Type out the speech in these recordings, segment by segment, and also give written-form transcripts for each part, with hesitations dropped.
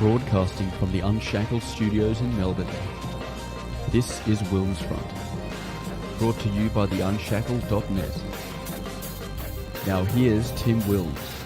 Broadcasting from the Unshackled Studios in Melbourne. This is WilmsFront, brought to you by theunshackled.net. Now here's Tim Wilms.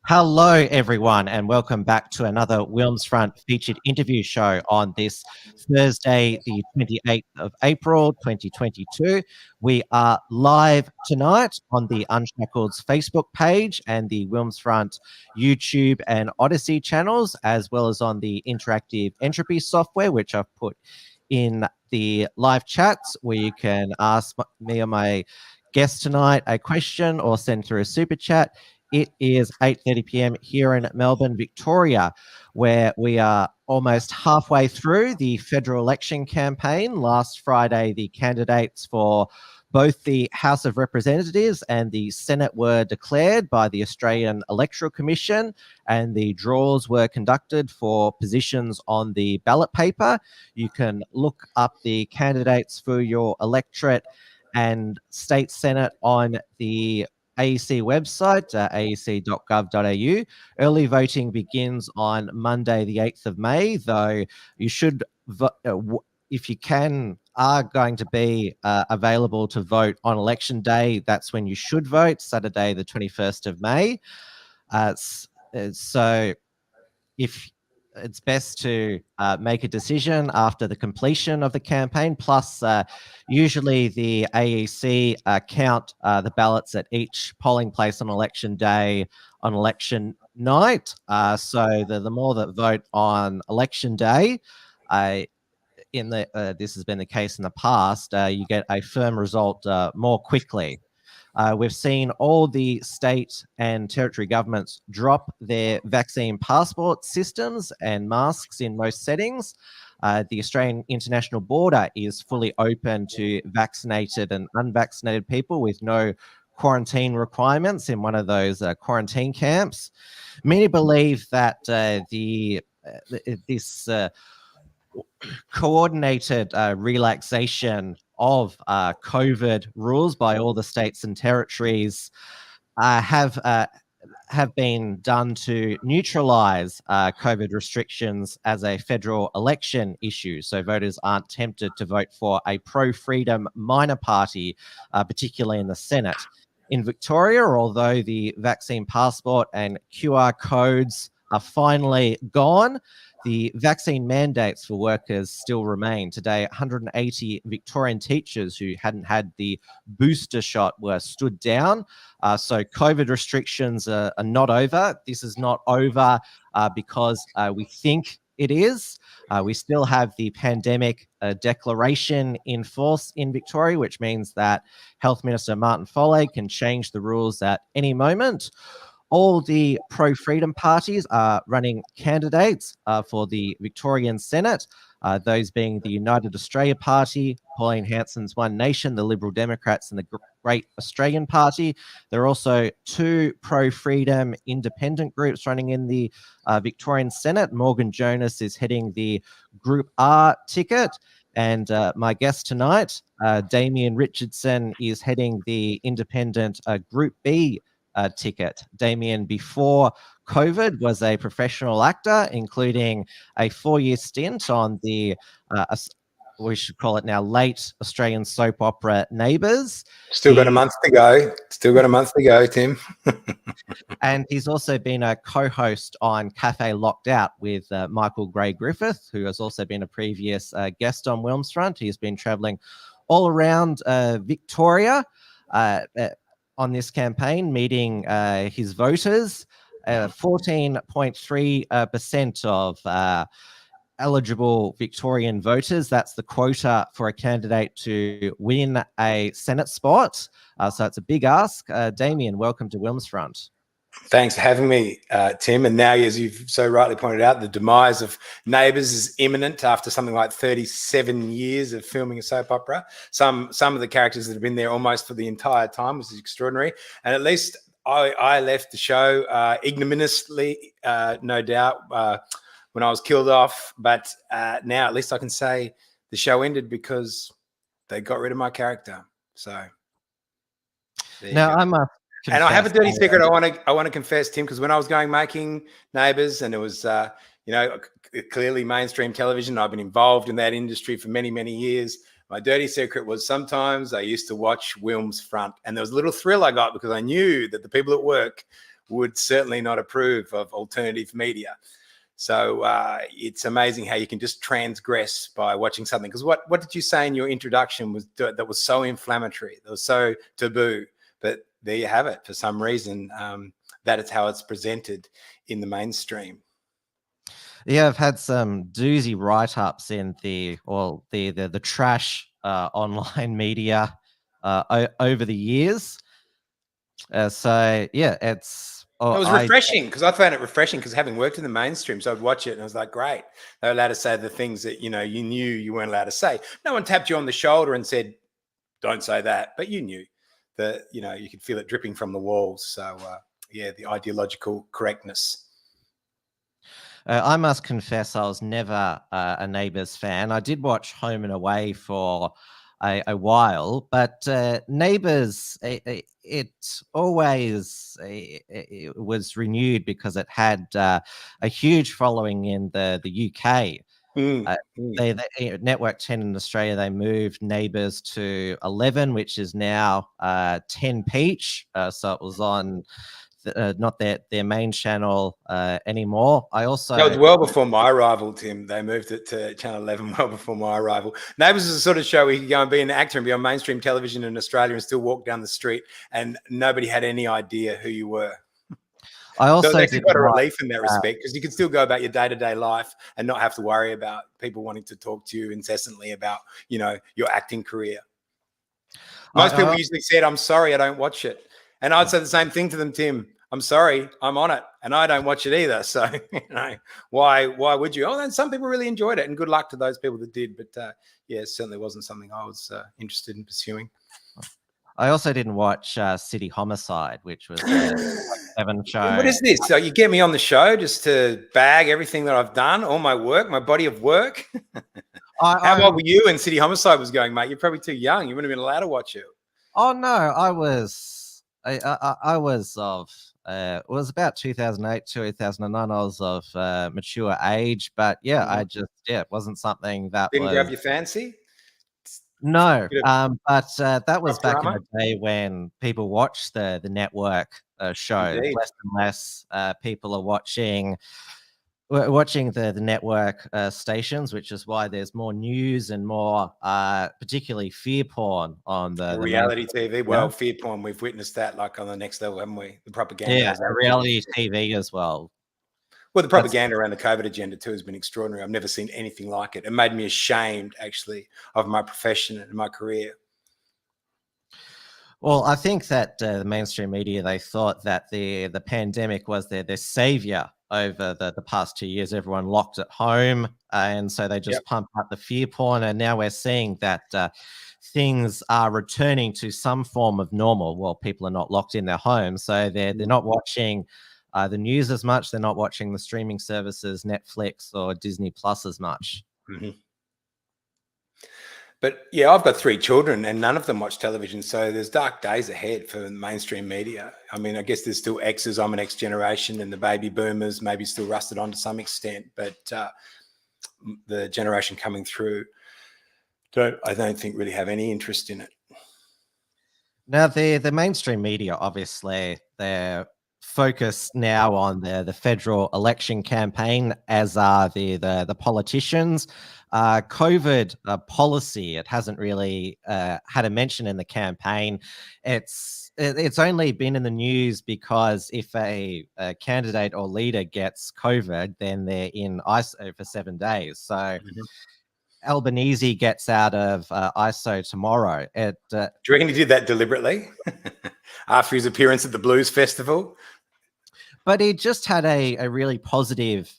Hello, everyone, and welcome back to another WilmsFront featured interview show on this Thursday, the 28th of April, 2022. We are live tonight on the Unshackled's Facebook page and the WilmsFront YouTube and Odyssey channels, as well as on the interactive entropy software, which I've put in the live chats, where you can ask me or my guest tonight a question or send through a super chat. It is 8:30 p.m. here in Melbourne, Victoria, where we are almost halfway through the federal election campaign. Last Friday, the candidates for both the House of Representatives and the Senate were declared by the Australian Electoral Commission, and the draws were conducted for positions on the ballot paper. You can look up the candidates for your electorate and state senate on the AEC website, aec.gov.au. Early voting begins on Monday, the 8th of May, though you should, if you are going to be available to vote on election day, that's when you should vote, Saturday, the 21st of May. So if it's best to make a decision after the completion of the campaign. Plus, usually the AEC count the ballots at each polling place on election day, on election night. So the more that vote on election day, this has been the case in the past, you get a firm result more quickly. We've seen all the state and territory governments drop their vaccine passport systems and masks in most settings. The Australian international border is fully open to vaccinated and unvaccinated people with no quarantine requirements in one of those quarantine camps. Many believe that this coordinated relaxation of COVID rules by all the states and territories have been done to neutralize COVID restrictions as a federal election issue, so voters aren't tempted to vote for a pro-freedom minor party, particularly in the Senate. In Victoria, although the vaccine passport and QR codes are finally gone, the vaccine mandates for workers still remain. Today, 180 Victorian teachers who hadn't had the booster shot were stood down. So COVID restrictions are not over. This is not over because we think it is. We still have the pandemic declaration in force in Victoria, which means that Health Minister Martin Foley can change the rules at any moment. All the pro-freedom parties are running candidates for the Victorian Senate, those being the United Australia Party, Pauline Hanson's One Nation, the Liberal Democrats, and the Great Australian Party. There are also two pro-freedom independent groups running in the Victorian Senate. Morgan Jonas is heading the Group R ticket, and my guest tonight, Damien Richardson, is heading the independent Group B ticket. Damien, before COVID, was a professional actor, including a 4-year stint on the, we should call it now, late Australian soap opera Neighbours. Still got a month to go. Still got a month to go, Tim. And he's also been a co-host on Cafe Locked Out with Michael Gray Griffith, who has also been a previous guest on WilmsFront. He's been travelling all around Victoria on this campaign, meeting his voters. 14.3% of eligible Victorian voters. That's the quota for a candidate to win a Senate spot. So it's a big ask. Damien, welcome to WilmsFront. Thanks for having me, Tim. And now, as you've so rightly pointed out, the demise of Neighbours is imminent after something like 37 years of filming a soap opera. Some of the characters that have been there almost for the entire time, which is extraordinary. And at least I left the show ignominiously, no doubt, when I was killed off. But now at least I can say the show ended because they got rid of my character. So now And I have a confess. dirty secret I want to confess, Tim, because when I was making Neighbours, and it was clearly mainstream television, I've been involved in that industry for many, many years. My dirty secret was sometimes I used to watch WilmsFront, and there was a little thrill I got because I knew that the people at work would certainly not approve of alternative media. So it's amazing how you can just transgress by watching something. Because what did you say in your introduction that was so inflammatory, that was so taboo? But there you have it. For some reason, that is how it's presented in the mainstream. Yeah, I've had some doozy write-ups in the trash online media over the years. So yeah, it was refreshing because I found it refreshing because having worked in the mainstream, so I'd watch it and I was like, great. They're allowed to say the things that you knew you weren't allowed to say. No one tapped you on the shoulder and said, "Don't say that," but you knew that you could feel it dripping from the walls. So yeah, the ideological correctness. I must confess, I was never a Neighbours fan. I did watch Home and Away for a while, but Neighbours, it always it was renewed because it had a huge following in the UK. Network 10 in Australia, they moved Neighbours to 11, which is now 10 Peach. So it was on not their main channel anymore. That was well before my arrival, Tim. They moved it to Channel 11 well before my arrival. Neighbours is the sort of show where you could go and be an actor and be on mainstream television in Australia and still walk down the street and nobody had any idea who you were. So they got a relief in that respect because you could still go about your day-to-day life and not have to worry about people wanting to talk to you incessantly about, your acting career. Most people usually said, "I'm sorry, I don't watch it." And I'd say the same thing to them, Tim. "I'm sorry, I'm on it, and I don't watch it either." So, why would you? Oh, then some people really enjoyed it, and good luck to those people that did. But yeah, it certainly wasn't something I was interested in pursuing. I also didn't watch City Homicide, which was a 7 show. What is this? So you get me on the show just to bag everything that I've done, all my work, my body of work? How old were you when City Homicide was going, mate? You're probably too young. You wouldn't have been allowed to watch it. Oh no, I was of it was about 2008, 2009. I was of mature age, but yeah, it wasn't something that didn't grab your fancy. No, but that was back in the day when people watched the network show. Indeed. Less and less people are watching the network stations, which is why there's more news and more particularly fear porn on the reality TV. Well, fear porn, we've witnessed that like on the next level, haven't we? The propaganda. Yeah, reality TV as well. Well, the propaganda around the COVID agenda too has been extraordinary. I've never seen anything like it. It made me ashamed, actually, of my profession and my career. Well, I think that the mainstream media, they thought that the pandemic was their savior over the past 2 years. Everyone locked at home, and so they just pumped up the fear porn. And now we're seeing that things are returning to some form of normal. Well, people are not locked in their homes, so they're not watching the news as much. They're not watching the streaming services, Netflix or Disney Plus as much. Mm-hmm. But yeah, I've got 3 children and none of them watch television. So there's dark days ahead for the mainstream media. I mean, I guess there's still X's. I'm an X generation, and the baby boomers maybe still rusted on to some extent. But the generation coming through, I don't think really have any interest in it. Now, the mainstream media, obviously, they're focused now on the federal election campaign, as are the politicians. COVID policy, it hasn't really had a mention in the campaign. It's only been in the news because if a candidate or leader gets COVID, then they're in ISO for 7 days. So Albanese gets out of ISO tomorrow. Do you reckon he did that deliberately after his appearance at the Blues Festival? But he just had a really positive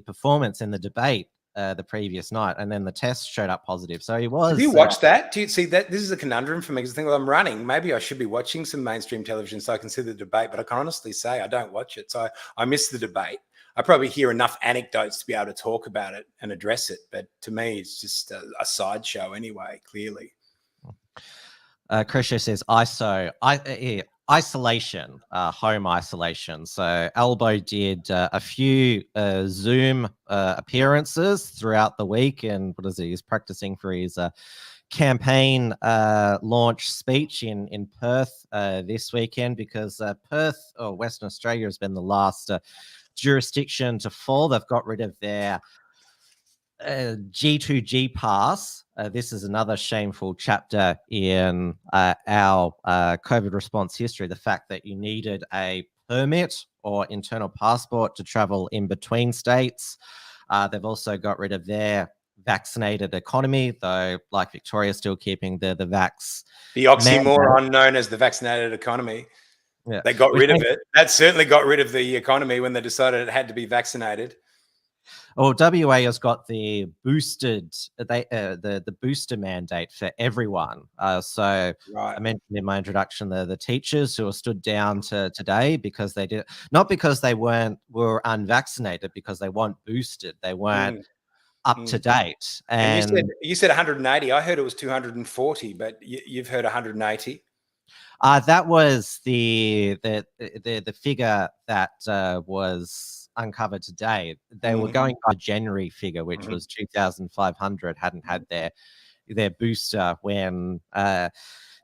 performance in the debate the previous night, and then the test showed up positive. So he was. Have you watched that? Do you see that? This is a conundrum for me because I think, well, I'm running. Maybe I should be watching some mainstream television so I can see the debate, but I can honestly say I don't watch it. So I miss the debate. I probably hear enough anecdotes to be able to talk about it and address it. But to me, it's just a sideshow anyway, clearly. Crescio says ISO. isolation, home isolation. So Albo did a few Zoom appearances throughout the week, and what is it? He's practicing for his campaign launch speech in Perth this weekend, because Perth, or Western Australia, has been the last jurisdiction to fall. They've got rid of their G2G pass. This is another shameful chapter in our COVID response history. The fact that you needed a permit or internal passport to travel in between states. They've also got rid of their vaccinated economy, though, like Victoria, still keeping the oxymoron known as the vaccinated economy. Yeah. They got rid of it. That certainly got rid of the economy when they decided it had to be vaccinated. Well, WA has got the boosted, the booster mandate for everyone. So right. I mentioned in my introduction the teachers who were stood down today because they did, not because they were unvaccinated, because they weren't boosted. They weren't up to date. And you said 180. I heard it was 240, but you've heard 180. That was the figure that was uncovered today. They were going by January figure, which was 2,500 hadn't had their booster when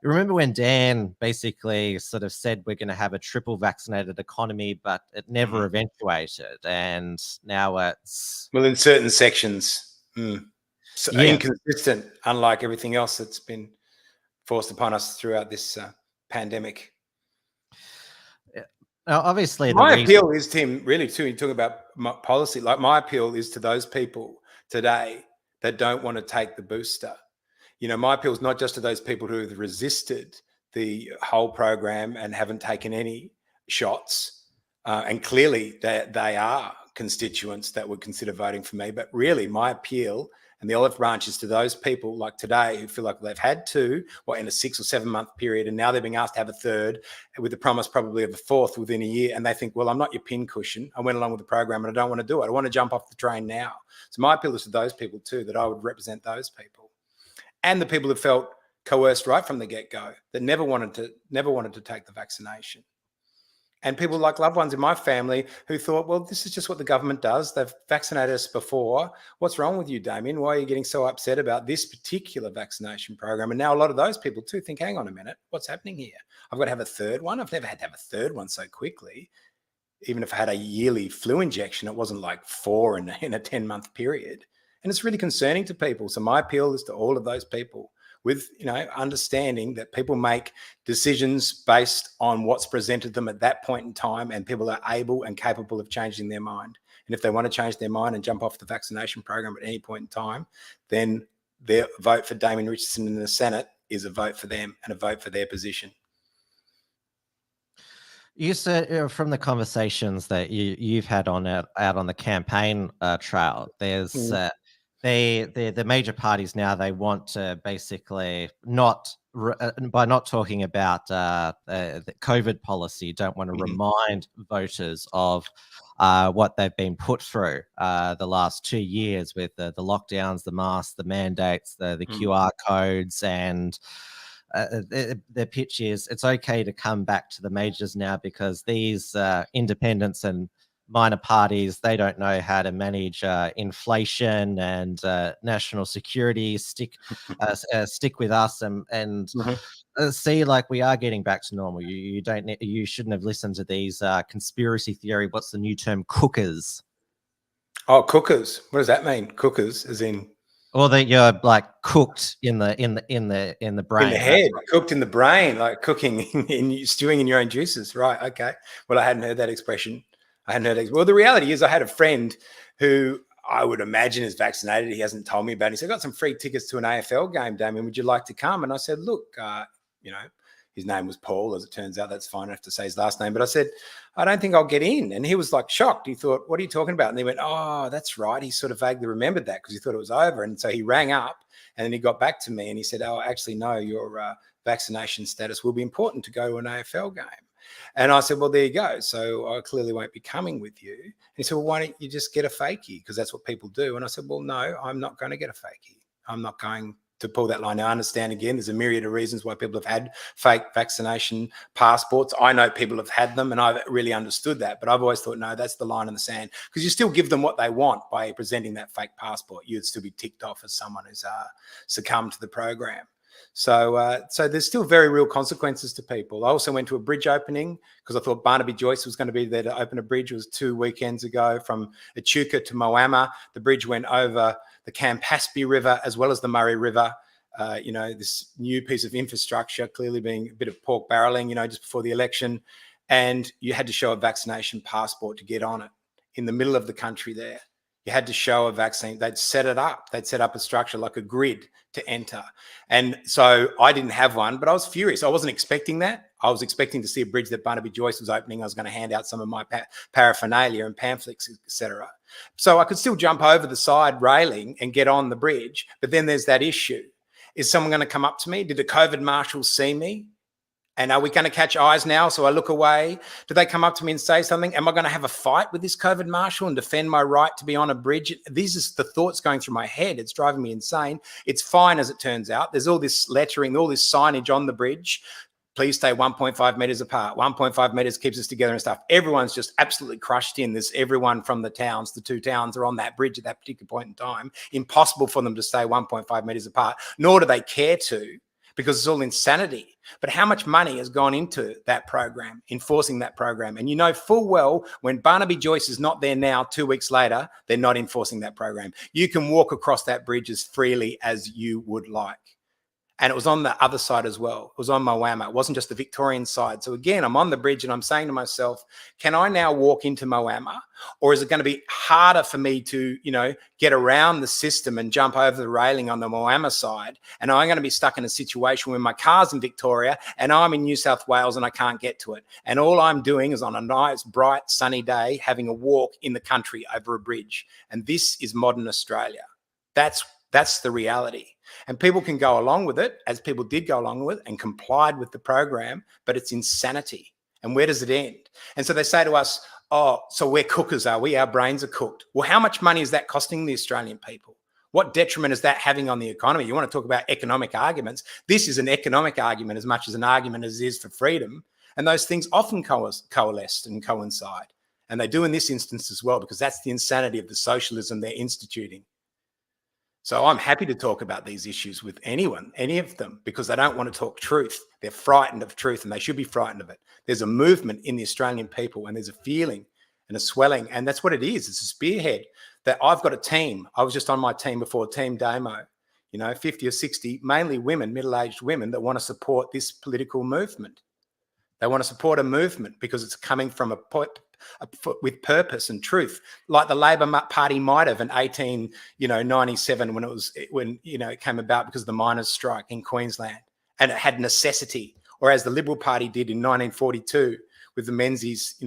remember when Dan basically sort of said we're going to have a triple vaccinated economy, but it never eventuated, and now it's in certain sections so inconsistent, unlike everything else that's been forced upon us throughout this pandemic. Now, obviously, my appeal is, Tim, really too, you talk about policy, like my appeal is to those people today that don't want to take the booster. You know, my appeal is not just to those people who have resisted the whole program and haven't taken any shots. And clearly they are constituents that would consider voting for me. But really my appeal and the olive branch is to those people like today who feel like they've had two, in a 6 or 7 month period, and now they're being asked to have a third with the promise probably of a fourth within a year. And they think, well, I'm not your pincushion. I went along with the program and I don't want to do it. I want to jump off the train now. So my appeal is to those people too, that I would represent those people. And the people who felt coerced right from the get-go, that never wanted to take the vaccination. And people like loved ones in my family who thought, well, this is just what the government does. They've vaccinated us before. What's wrong with you, Damien? Why are you getting so upset about this particular vaccination program? And now a lot of those people too think, hang on a minute, what's happening here? I've got to have a third one. I've never had to have a third one so quickly. Even if I had a yearly flu injection, it wasn't like 4 in a 10-month period. And it's really concerning to people. So my appeal is to all of those people with, understanding that people make decisions based on what's presented them at that point in time, and people are able and capable of changing their mind. And if they want to change their mind and jump off the vaccination program at any point in time, then their vote for Damien Richardson in the Senate is a vote for them and a vote for their position. You said from the conversations that you've had out on the campaign trail, there's the major parties now, they want to basically by not talking about the COVID policy, don't want to remind voters of what they've been put through the last 2 years with the lockdowns, the masks, the mandates, the QR codes, and the pitch is it's okay to come back to the majors now because these independents and minor parties, they don't know how to manage inflation and national security. Stick with us and see, like, we are getting back to normal. You shouldn't have listened to these conspiracy theory. What's the new term? Cookers. Oh, cookers. What does that mean? Cookers, as in? Or that you're like cooked in the brain. In the head, cooked in the brain, like cooking stewing in your own juices. Right. Okay. Well, I hadn't heard that expression. Well, the reality is I had a friend who I would imagine is vaccinated. He hasn't told me about it. He said, I got some free tickets to an AFL game, Damien. Would you like to come? And I said, look, his name was Paul, as it turns out. That's fine. I have to say his last name. But I said, I don't think I'll get in. And he was like shocked. He thought, what are you talking about? And he went, oh, that's right. He sort of vaguely remembered that because he thought it was over. And so he rang up and then he got back to me and he said, oh, actually, no, your vaccination status will be important to go to an AFL game. And I said, well, there you go. So I clearly won't be coming with you. And he said, well, why don't you just get a fakie? Because that's what people do. And I said, well, no, I'm not going to get a fakie. I'm not going to pull that line. Now, I understand, again, there's a myriad of reasons why people have had fake vaccination passports. I know people have had them, and I've really understood that. But I've always thought, no, that's the line in the sand, because you still give them what they want by presenting that fake passport. You'd still be ticked off as someone who's succumbed to the program. So there's still very real consequences to people. I also went to a bridge opening because I thought Barnaby Joyce was going to be there to open a bridge. It was 2 weekends ago from Echuca to Moama. The bridge went over the Campaspe River as well as the Murray River. This new piece of infrastructure clearly being a bit of pork barreling, just before the election. And you had to show a vaccination passport to get on it in the middle of the country there. You had to show a vaccine. They'd set it up. They'd set up a structure like a grid to enter. And so I didn't have one, but I was furious. I wasn't expecting that. I was expecting to see a bridge that Barnaby Joyce was opening. I was going to hand out some of my paraphernalia and pamphlets, etc. So I could still jump over the side railing and get on the bridge. But then there's that issue. Is someone going to come up to me? Did the COVID marshals see me? And are we going to catch eyes now? So I look away. Do they come up to me and say something? Am I going to have a fight with this COVID marshal and defend my right to be on a bridge? These are the thoughts going through my head. It's driving me insane. It's fine, as it turns out. There's all this lettering, all this signage on the bridge. Please stay 1.5 meters apart. 1.5 meters keeps us together and stuff. Everyone's just absolutely crushed in. There's everyone from the towns. The 2 towns are on that bridge at that particular point in time. Impossible for them to stay 1.5 meters apart, nor do they care to, because it's all insanity. But how much money has gone into that program, enforcing that program? And you know full well when Barnaby Joyce is not there now, 2 weeks later, they're not enforcing that program. You can walk across that bridge as freely as you would like. And it was on the other side as well. It was on Moama. It wasn't just the Victorian side. So again, I'm on the bridge and I'm saying to myself, can I now walk into Moama? Or is it going to be harder for me to, get around the system and jump over the railing on the Moama side? And I'm going to be stuck in a situation where my car's in Victoria and I'm in New South Wales and I can't get to it. And all I'm doing is on a nice, bright, sunny day, having a walk in the country over a bridge. And this is modern Australia. That's the reality. And people can go along with it, as people did go along with it and complied with the program, but it's insanity. And where does it end? And so they say to us, oh, so we're cookers, are we? Our brains are cooked. Well, how much money is that costing the Australian people? What detriment is that having on the economy? You want to talk about economic arguments. This is an economic argument as much as an argument as it is for freedom. And those things often coalesce and coincide. And they do in this instance as well, because that's the insanity of the socialism they're instituting. So I'm happy to talk about these issues with anyone, any of them, because they don't want to talk truth. They're frightened of truth, and they should be frightened of it. There's a movement in the Australian people, and there's a feeling and a swelling, and that's what it is. It's a spearhead that I've got a team. I was just on my team before, Team Damo, 50 or 60, mainly women, middle-aged women that want to support this political movement. They want to support a movement because it's coming from with purpose and truth, like the Labor Party might have in 1897 when it came about because of the miners' strike in Queensland, and it had necessity, or as the Liberal Party did in 1942 with the Menzies,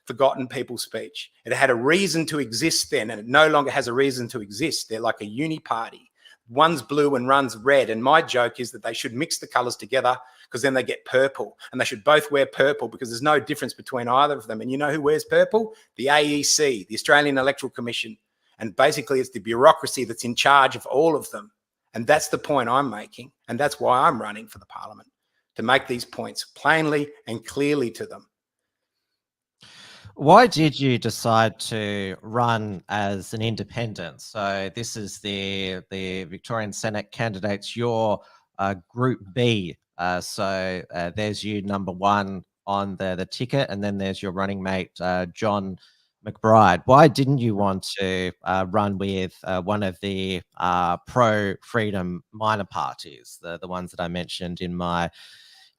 forgotten people speech. It had a reason to exist then, and it no longer has a reason to exist. They're like a uni party. One's blue and one's red. And my joke is that they should mix the colours together, because then they get purple, and they should both wear purple because there's no difference between either of them. And you know who wears purple? The AEC, the Australian Electoral Commission. And basically it's the bureaucracy that's in charge of all of them. And that's the point I'm making. And that's why I'm running for the parliament, to make these points plainly and clearly to them. Why did you decide to run as an independent? So this is the Victorian Senate candidates, your Group B. So there's you, number 1 on the ticket, and then there's your running mate, John McBride. Why didn't you want to run with one of the pro-freedom minor parties, the ones that I mentioned in my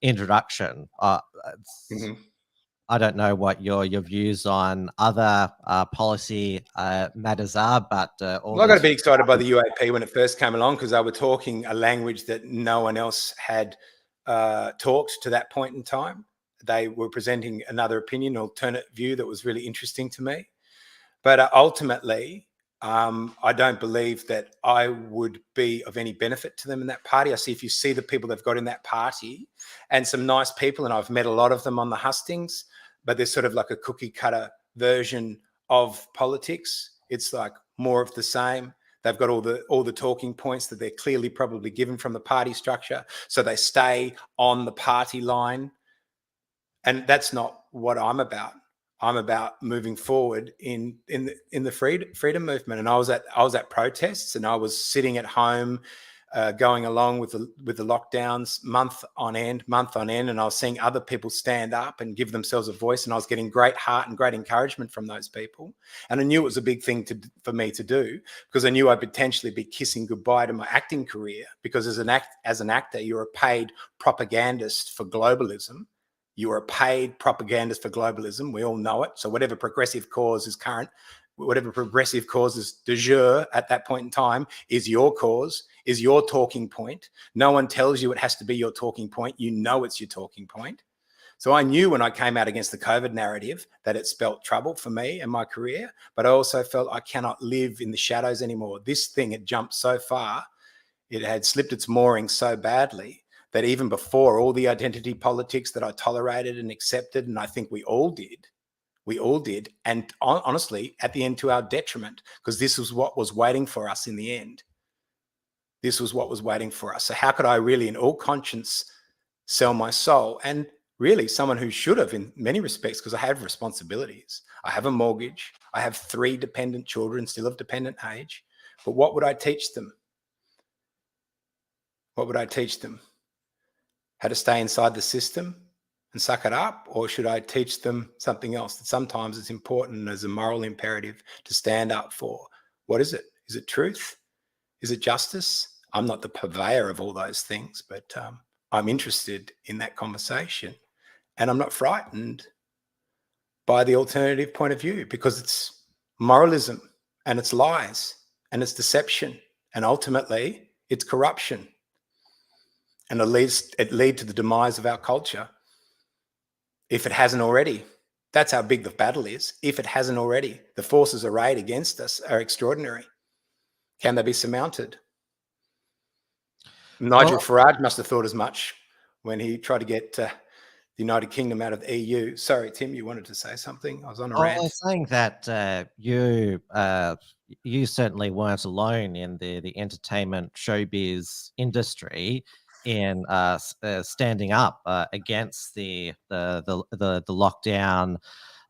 introduction? I don't know what your views on other policy matters are, but I got to be excited by the UAP when it first came along, because they were talking a language that no one else had talked to that point in time. They were presenting another opinion, alternate view that was really interesting to me. But ultimately, I don't believe that I would be of any benefit to them in that party. If you see the people they've got in that party, and some nice people, and I've met a lot of them on the hustings, but they're sort of like a cookie cutter version of politics. It's like more of the same. They've got all the talking points that they're clearly probably given from the party structure. So they stay on the party line. And that's not what I'm about. I'm about moving forward in the freedom movement. And I was at protests, and I was sitting at home, going along with the lockdowns month on end, and I was seeing other people stand up and give themselves a voice, and I was getting great heart and great encouragement from those people. And I knew it was a big thing for me to do, because I knew I'd potentially be kissing goodbye to my acting career, because as an actor, you're a paid propagandist for globalism. You are a paid propagandist for globalism. We all know it. So whatever progressive cause is current, whatever progressive cause is de jure at that point in time, is your cause, is your talking point. No one tells you it has to be your talking point. You know it's your talking point. So I knew when I came out against the COVID narrative that it spelt trouble for me and my career, but I also felt I cannot live in the shadows anymore. This thing had jumped so far, it had slipped its moorings so badly, that even before all the identity politics that I tolerated and accepted, and I think we all did, and honestly, at the end, to our detriment, because this was what was waiting for us in the end. This was what was waiting for us. So how could I really, in all conscience, sell my soul? And really, someone who should have, in many respects, because I have responsibilities. I have a mortgage. I have 3 dependent children, still of dependent age. But what would I teach them? What would I teach them? How to stay inside the system and suck it up? Or should I teach them something else, that sometimes it's important as a moral imperative to stand up for? What is it? Is it truth? Is it justice? I'm not the purveyor of all those things, but I'm interested in that conversation, and I'm not frightened by the alternative point of view, because it's moralism and it's lies and it's deception, and ultimately it's corruption. And it leads to the demise of our culture, if it hasn't already. That's how big the battle is. If it hasn't already, the forces arrayed against us are extraordinary. Can they be surmounted? Nigel Farage must have thought as much when he tried to get the United Kingdom out of the EU. Sorry, Tim, you wanted to say something? I was on a rant. I was saying that you certainly weren't alone in the entertainment showbiz industry in standing up against the lockdowns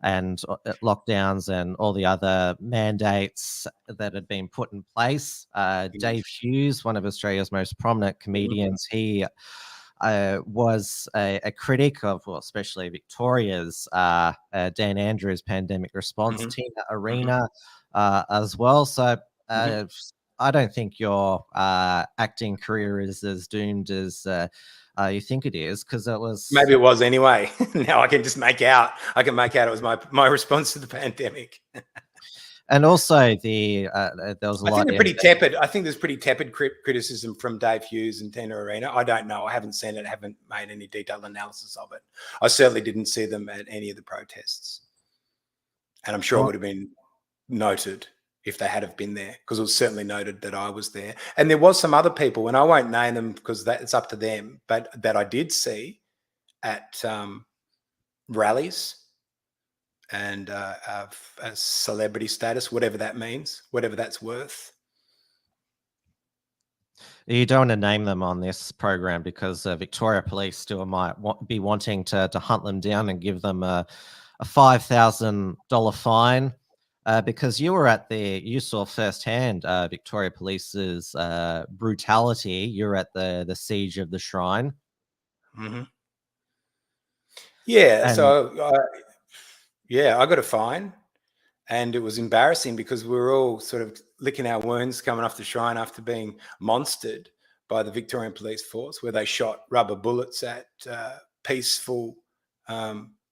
and all the other mandates that had been put in place. Dave Hughes, one of Australia's most prominent comedians, he was a critic of, well, especially Victoria's Dan Andrews pandemic response, Tina Arena as well. So I don't think your acting career is as doomed as you think it is, because it was. Maybe it was anyway. Now I can just make out. I can make out it was my response to the pandemic. And also there was a lot. I think pretty tepid. I think there's pretty tepid criticism from Dave Hughes and Tina Arena. I don't know. I haven't seen it. I haven't made any detailed analysis of it. I certainly didn't see them at any of the protests, and I'm sure it would have been noted if they had have been there, because it was certainly noted that I was there. And there was some other people, and I won't name them because it's up to them, but that I did see at rallies and a celebrity status, whatever that means, whatever that's worth. You don't want to name them on this program, because Victoria Police still might be wanting to hunt them down and give them a $5,000 fine. Because you saw firsthand Victoria Police's brutality. You're at the siege of the Shrine. Yeah, I got a fine, and it was embarrassing because we were all sort of licking our wounds coming off the Shrine after being monstered by the Victorian Police Force, where they shot rubber bullets at peaceful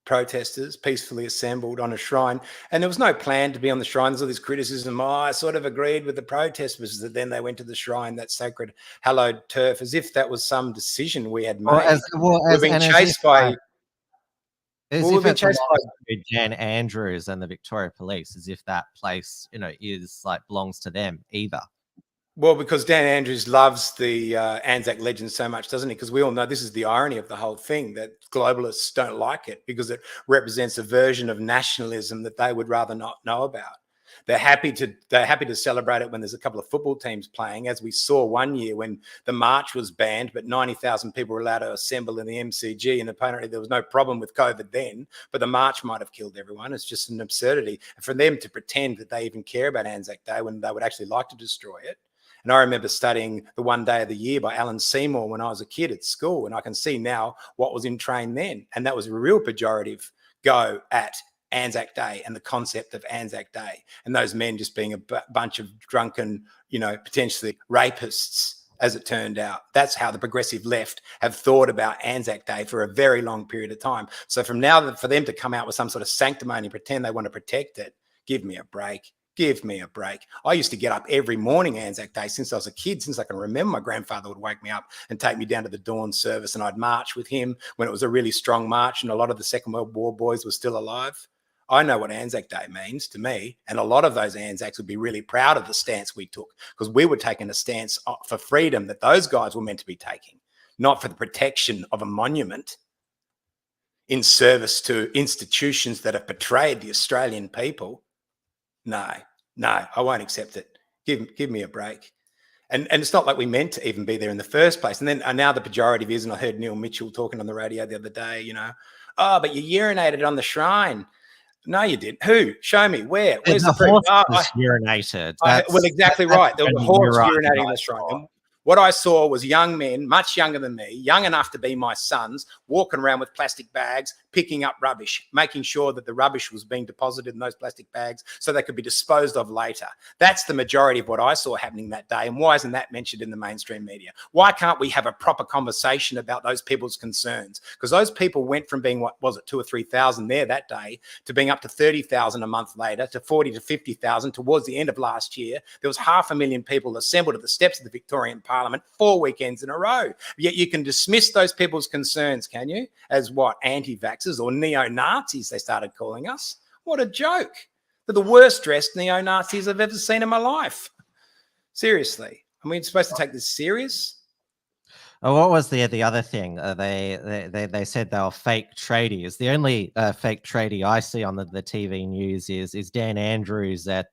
protesters peacefully assembled on a shrine. And there was no plan to be on the shrine. There's all this criticism. I sort of agreed with the protesters that then they went to the shrine, that sacred hallowed turf, as if that was some decision we had made. We've been chased by... We've been chased by Dan Andrews and the Victoria Police, as if that place, is belongs to them either. Well, because Dan Andrews loves the Anzac legend so much, doesn't he? Because we all know this is the irony of the whole thing, that globalists don't like it because it represents a version of nationalism that they would rather not know about. They're happy to celebrate it when there's a couple of football teams playing, as we saw one year when the march was banned, but 90,000 people were allowed to assemble in the MCG, and apparently there was no problem with COVID then, but the march might have killed everyone. It's just an absurdity. And for them to pretend that they even care about Anzac Day when they would actually like to destroy it. And I remember studying The One Day of the Year by Alan Seymour when I was a kid at school, and I can see now what was in train then. And that was a real pejorative go at Anzac Day and the concept of Anzac Day, and those men just being a bunch of drunken, potentially rapists, as it turned out. That's how the progressive left have thought about Anzac Day for a very long period of time. So from now, for them to come out with some sort of sanctimony, pretend they want to protect it, give me a break. Give me a break. I used to get up every morning Anzac Day since I was a kid, since I can remember. My grandfather would wake me up and take me down to the dawn service, and I'd march with him when it was a really strong march and a lot of the Second World War boys were still alive. I know what Anzac Day means to me, and a lot of those Anzacs would be really proud of the stance we took, because we were taking a stance for freedom that those guys were meant to be taking, not for the protection of a monument in service to institutions that have betrayed the Australian people. No, I won't accept it. Give me a break. And it's not like we meant to even be there in the first place. And then now the pejorative is, and I heard Neil Mitchell talking on the radio the other day, oh, but you urinated on the shrine. No, you didn't. Who? Show me. Where? Where's the proof? Urinated. Well, exactly right. There was a horse urinating in the shrine. And what I saw was young men, much younger than me, young enough to be my sons, walking around with plastic bags, picking up rubbish, making sure that the rubbish was being deposited in those plastic bags so they could be disposed of later. That's the majority of what I saw happening that day. And why isn't that mentioned in the mainstream media? Why can't we have a proper conversation about those people's concerns? Because those people went from being, what was it, 2,000 or 3,000 there that day, to being up to 30,000 a month later, to 40 to 50,000 towards the end of last year. There was 500,000 people assembled at the steps of the Victorian Parliament 4 weekends in a row. Yet you can dismiss those people's concerns, can you? As what? Anti-vaxxers or neo-Nazis, they started calling us. What a joke. They're the worst dressed neo-Nazis I've ever seen in my life. Seriously. Are we supposed to take this serious? Oh, what was the other thing? They said they were fake tradies. The only fake tradie I see on the TV news is Dan Andrews at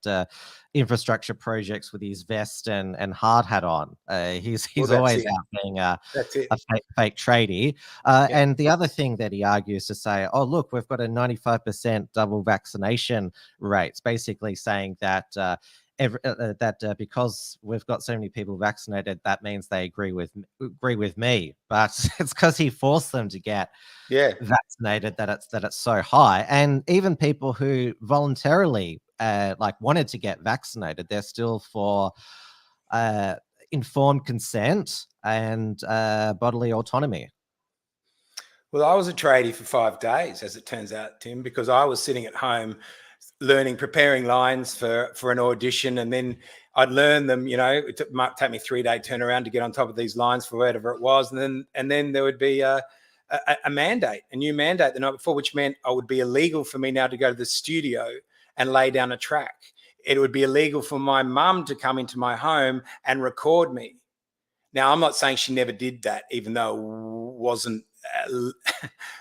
infrastructure projects with his vest and hard hat on. He's always out being a fake tradie. And the other thing that he argues to say, oh, look, we've got a 95% double vaccination rates, basically saying that because we've got so many people vaccinated, that means they agree with me. But it's because he forced them to get vaccinated that it's so high. And even people who voluntarily wanted to get vaccinated, they're still for informed consent and bodily autonomy. Well, I was a tradie for 5 days, as it turns out, Tim, because I was sitting at home preparing lines for an audition, and then I'd learn them. It might take me 3-day turnaround to get on top of these lines for whatever it was, and then there would be a new mandate the night before, which meant it would be illegal for me now to go to the studio and lay down a track. It would be illegal for my mum to come into my home and record me. Now, I'm not saying she never did that, even though it wasn't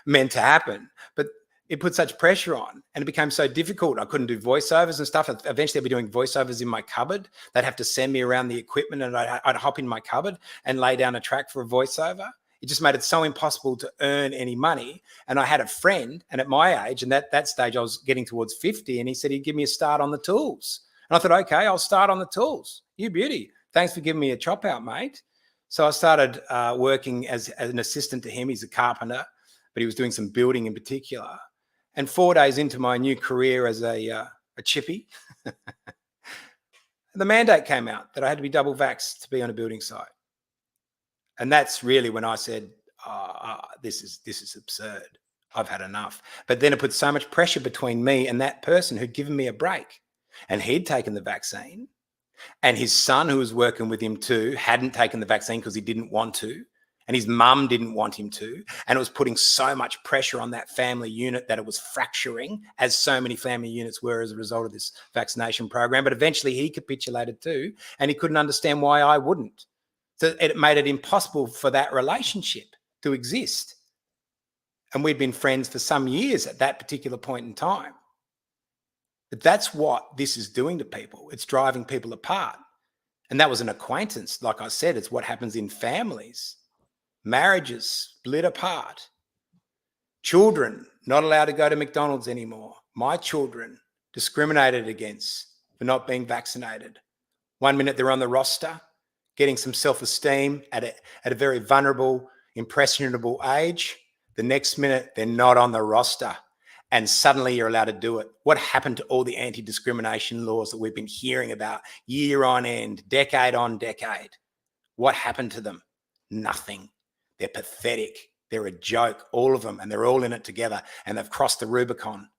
meant to happen, but it put such pressure on, and it became so difficult. I couldn't do voiceovers and stuff. Eventually I'd be doing voiceovers in my cupboard. They'd have to send me around the equipment, and I'd hop in my cupboard and lay down a track for a voiceover. It just made it so impossible to earn any money. And I had a friend, and at my age, and that stage I was getting towards 50, and he said he'd give me a start on the tools. And I thought, okay, I'll start on the tools. You beauty. Thanks for giving me a chop out, mate. So I started working as an assistant to him. He's a carpenter, but he was doing some building in particular. And 4 days into my new career as a chippy, the mandate came out that I had to be double vaxxed to be on a building site. And that's really when I said, this is absurd. I've had enough. But then it put so much pressure between me and that person who'd given me a break. And he'd taken the vaccine. And his son, who was working with him too, hadn't taken the vaccine because he didn't want to. And his mum didn't want him to. And it was putting so much pressure on that family unit that it was fracturing, as so many family units were as a result of this vaccination program. But eventually he capitulated too, and he couldn't understand why I wouldn't. So it made it impossible for that relationship to exist. And we'd been friends for some years at that particular point in time. But that's what this is doing to people. It's driving people apart. And that was an acquaintance. Like I said, it's what happens in families. Marriages split apart. Children not allowed to go to McDonald's anymore. My children discriminated against for not being vaccinated. 1 minute they're on the roster, getting some self-esteem at a very vulnerable, impressionable age. The next minute they're not on the roster, and suddenly you're allowed to do it. What happened to all the anti-discrimination laws that we've been hearing about year on end, decade on decade? What happened to them? Nothing. They're pathetic. They're a joke, all of them, and they're all in it together, and they've crossed the Rubicon.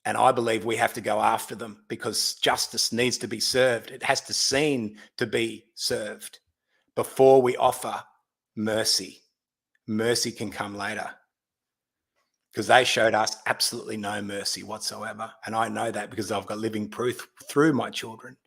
And I believe we have to go after them because justice needs to be served. It has to seem to be served before we offer mercy. Mercy can come later because they showed us absolutely no mercy whatsoever. And I know that because I've got living proof through my children.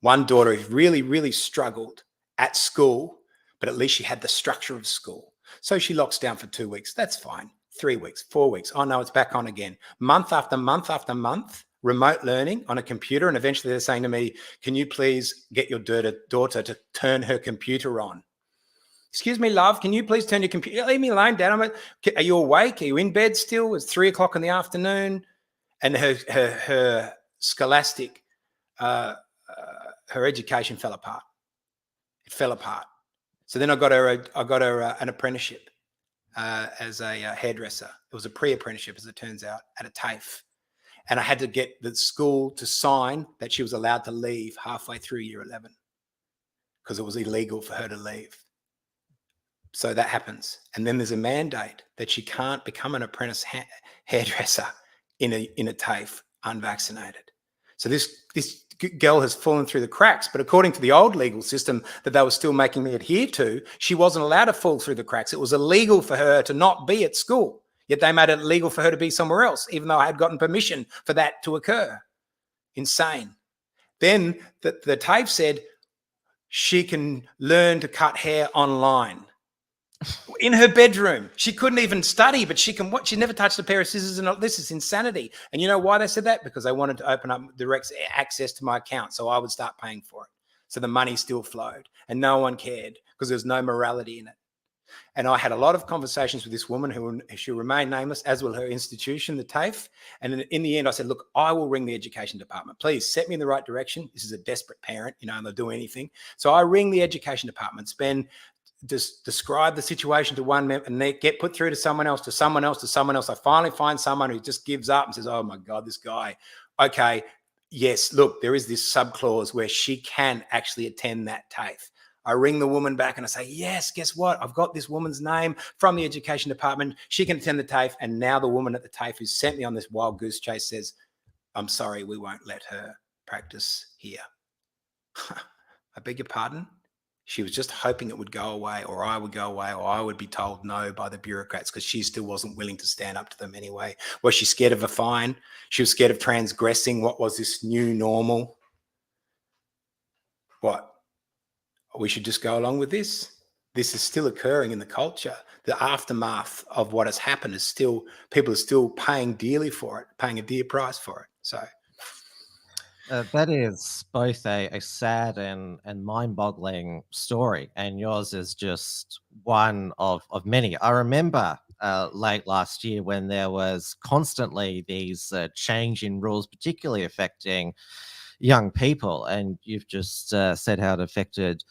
One daughter who really, really struggled at school, but at least she had the structure of school. So she locks down for 2 weeks. That's fine. 3 weeks, 4 weeks. Oh no, it's back on again. Month after month after month, remote learning on a computer. And eventually they're saying to me, can you please get your daughter to turn her computer on? Excuse me, love, can you please turn your computer? Leave me alone, Dad. Are you awake? Are you in bed still? It's 3 o'clock in the afternoon. And her scholastic, her education fell apart. It fell apart. So then I got her an apprenticeship as a hairdresser. It was a pre-apprenticeship, as it turns out, at a TAFE. And I had to get the school to sign that she was allowed to leave halfway through year 11 because it was illegal for her to leave. So that happens. And then there's a mandate that she can't become an apprentice hairdresser in a TAFE unvaccinated. So this girl has fallen through the cracks, but according to the old legal system that they were still making me adhere to, she wasn't allowed to fall through the cracks. It was illegal for her to not be at school, yet they made it illegal for her to be somewhere else, even though I had gotten permission for that to occur. Insane. Then the TAFE said she can learn to cut hair online. In her bedroom. She couldn't even study, but she can watch. She never touched a pair of scissors. And this is insanity. And you know why they said that? Because they wanted to open up direct access to my account so I would start paying for it. So the money still flowed and no one cared because there's no morality in it. And I had a lot of conversations with this woman who she'll remain nameless, as will her institution, the TAFE. And in the end, I said, look, I will ring the education department. Please set me in the right direction. This is a desperate parent, and they'll do anything. So I ring the education department, just describe the situation to one member and they get put through to someone else, to someone else, to someone else. I finally find someone who just gives up and says, oh my God, this guy. Okay, yes, look, there is this subclause where she can actually attend that TAFE. I ring the woman back and I say, yes, guess what? I've got this woman's name from the education department. She can attend the TAFE. And now the woman at the TAFE who sent me on this wild goose chase says, I'm sorry, we won't let her practice here. I beg your pardon? She was just hoping it would go away, or I would go away, or I would be told no by the bureaucrats because she still wasn't willing to stand up to them anyway. Was she scared of a fine? She was scared of transgressing what was this new normal. What? We should just go along with this? This is still occurring in the culture. The aftermath of what has happened is still, people are still paying dearly for it, paying a dear price for it. So that is both a sad and mind-boggling story, and yours is just one of many. I remember late last year when there was constantly these change in rules, particularly affecting young people, and you've just said how it affected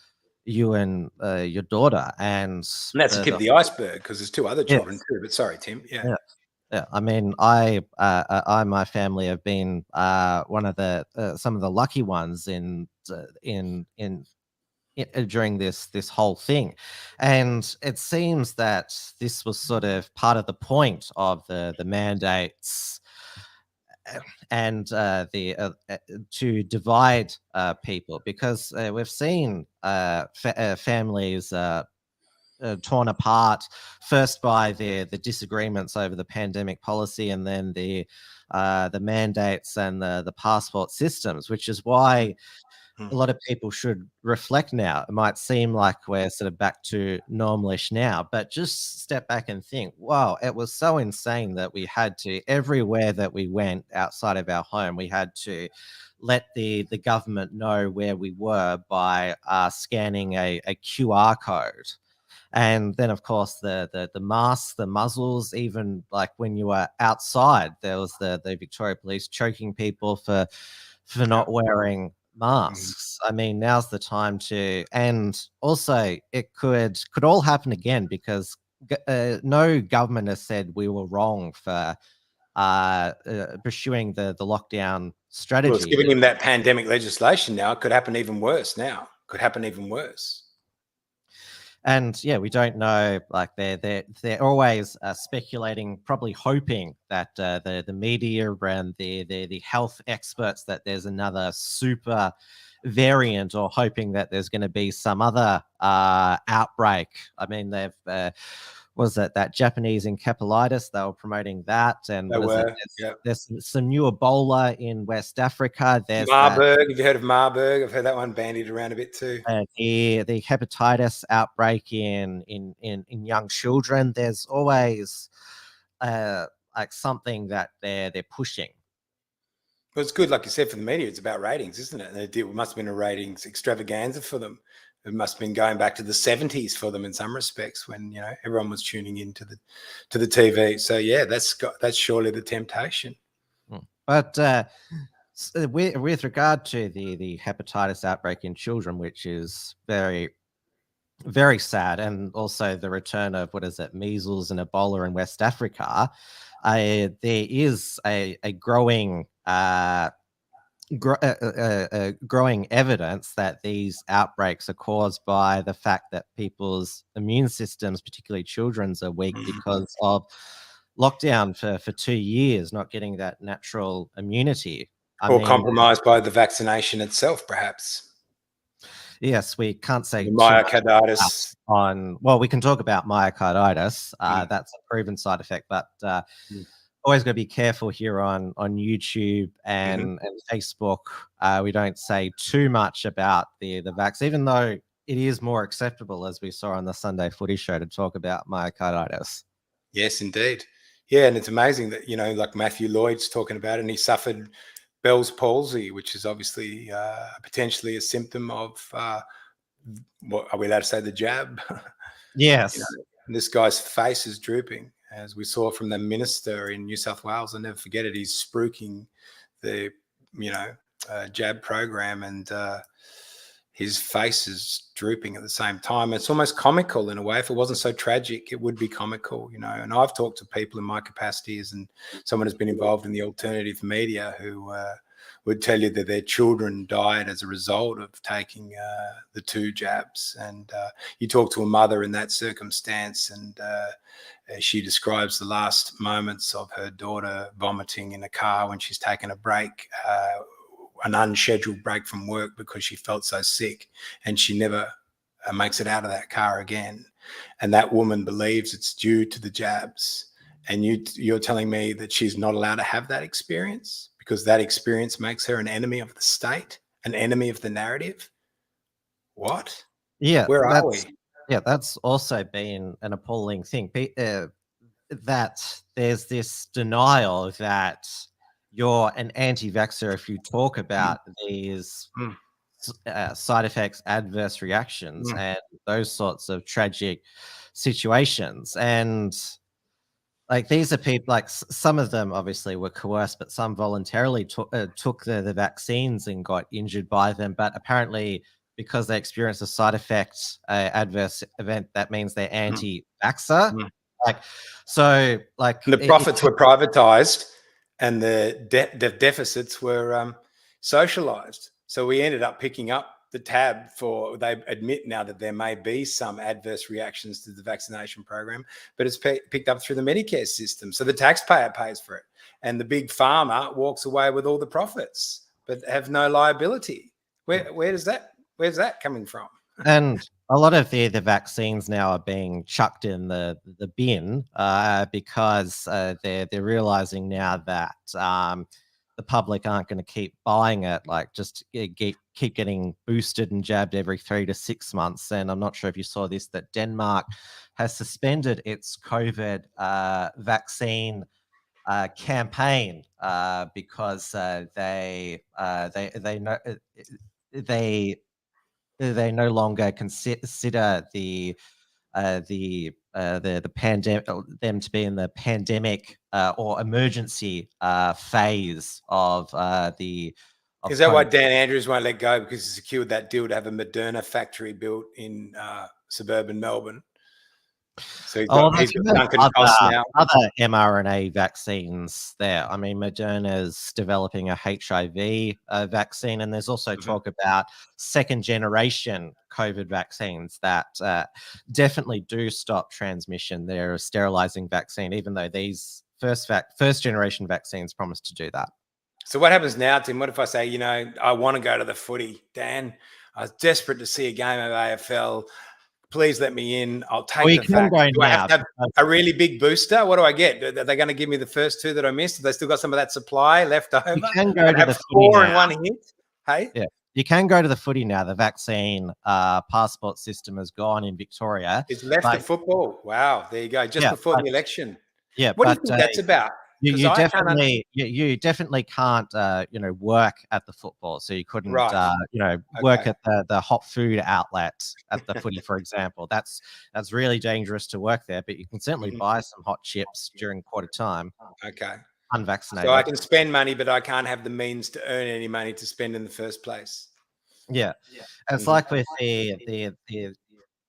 you and your daughter. And that's the tip of the iceberg because there's 2 other children too. But sorry, Tim. Yeah. Yeah, I mean, I and my family have been one of the some of the lucky ones in during this whole thing, and it seems that this was sort of part of the point of the mandates and to divide people, because we've seen families torn apart first by the disagreements over the pandemic policy, and then the mandates and the passport systems, which is why a lot of people should reflect now. It might seem like we're sort of back to normalish now, but just step back and think, wow, it was so insane that we had to, everywhere that we went outside of our home, we had to let the government know where we were by scanning a QR code. And then, of course, the masks, the muzzles, even like when you were outside, there was the Victoria Police choking people for not wearing masks. I mean, now's the time to, and also it could all happen again, because no government has said we were wrong for pursuing the lockdown strategy. Well, it's giving him that pandemic legislation now. It could happen even worse now. Could happen even worse. And yeah, we don't know. Like they're always speculating, probably hoping that the media and the health experts, that there's another super variant, or hoping that there's going to be some other outbreak. I mean, they've was it that Japanese encephalitis? They were promoting that, and there's some new Ebola in West Africa. There's Marburg. Have you heard of Marburg? I've heard that one bandied around a bit too. The hepatitis outbreak in young children. There's always like something that they're pushing. Well, it's good, like you said, for the media. It's about ratings, isn't it? And it must have been a ratings extravaganza for them. It must have been going back to the 70s for them in some respects, when everyone was tuning into the TV. So yeah, that's surely the temptation. But with regard to the hepatitis outbreak in children, which is very, very sad, and also the return of measles and Ebola in West Africa, there is a growing growing evidence that these outbreaks are caused by the fact that people's immune systems, particularly children's, are weak because of lockdown for 2 years, not getting that natural immunity. Or compromised by the vaccination itself, perhaps. Yes, we can't say myocarditis on. Well, we can talk about myocarditis. That's a proven side effect, but always got to be careful here on YouTube and Facebook. We don't say too much about the vax, even though it is more acceptable, as we saw on the Sunday Footy Show, to talk about myocarditis. Yes, indeed. Yeah, and it's amazing that, like Matthew Lloyd's talking about it, and he suffered Bell's palsy, which is obviously potentially a symptom of, what are we allowed to say, the jab? Yes. And this guy's face is drooping, as we saw from the minister in New South Wales. I'll never forget it. He's spruiking the, jab program, and his face is drooping at the same time. It's almost comical in a way. If it wasn't so tragic, it would be comical, And I've talked to people in my capacity as someone who's been involved in the alternative media, who would tell you that their children died as a result of taking the 2 jabs. And you talk to a mother in that circumstance, and she describes the last moments of her daughter vomiting in a car when she's taken a break, an unscheduled break from work, because she felt so sick, and she never makes it out of that car again. And that woman believes it's due to the jabs. And you're telling me that she's not allowed to have that experience, because that experience makes her an enemy of the state, an enemy of the narrative? What? Yeah. Where are we? Yeah, that's also been an appalling thing. That there's this denial that you're an anti-vaxxer if you talk about these side effects, adverse reactions, and those sorts of tragic situations. And like, these are people, like some of them obviously were coerced, but some voluntarily took the vaccines and got injured by them. But apparently, because they experienced a side effect, adverse event, that means they're anti-vaxxer. And the profits were privatized, and the deficits were socialized. So we ended up picking up the tab for, they admit now that there may be some adverse reactions to the vaccination program, but it's picked up through the Medicare system. So the taxpayer pays for it, and the big pharma walks away with all the profits, but have no liability. Where's that coming from? And a lot of the vaccines now are being chucked in the bin because they're realizing now that the public aren't going to keep buying it, like just keep getting boosted and jabbed every 3 to 6 months. And I'm not sure if you saw this, that Denmark has suspended its COVID vaccine campaign because they no longer consider the pandemic, them to be in the pandemic or emergency phase of the. Is that why Dan Andrews won't let go, because he secured that deal to have a Moderna factory built in suburban Melbourne? So he's got sunken costs now. Other mRNA vaccines there. I mean, Moderna's developing a HIV vaccine, and there's also talk about second generation COVID vaccines that definitely do stop transmission. They're a sterilizing vaccine, even though these first generation vaccines promise to do that. So what happens now, Tim? What if I say, I want to go to the footy, Dan? I was desperate to see a game of AFL. Please let me in. I'll take the fact. Do I have to have a really big booster? What do I get? Are they going to give me the first 2 that I missed? Have they still got some of that supply left over? You can go to the footy 4 in one hit. Hey? Yeah. You can go to the footy now. The vaccine passport system has gone in Victoria. It's left the football. Wow. There you go. Just before the election. Yeah. What do you think that's about? You definitely can't work at the football, so you couldn't work at the hot food outlet at the footy, for example. That's really dangerous to work there, but you can certainly buy some hot chips during quarter time. Okay. Unvaccinated. So I can spend money, but I can't have the means to earn any money to spend in the first place. Yeah. It's like with the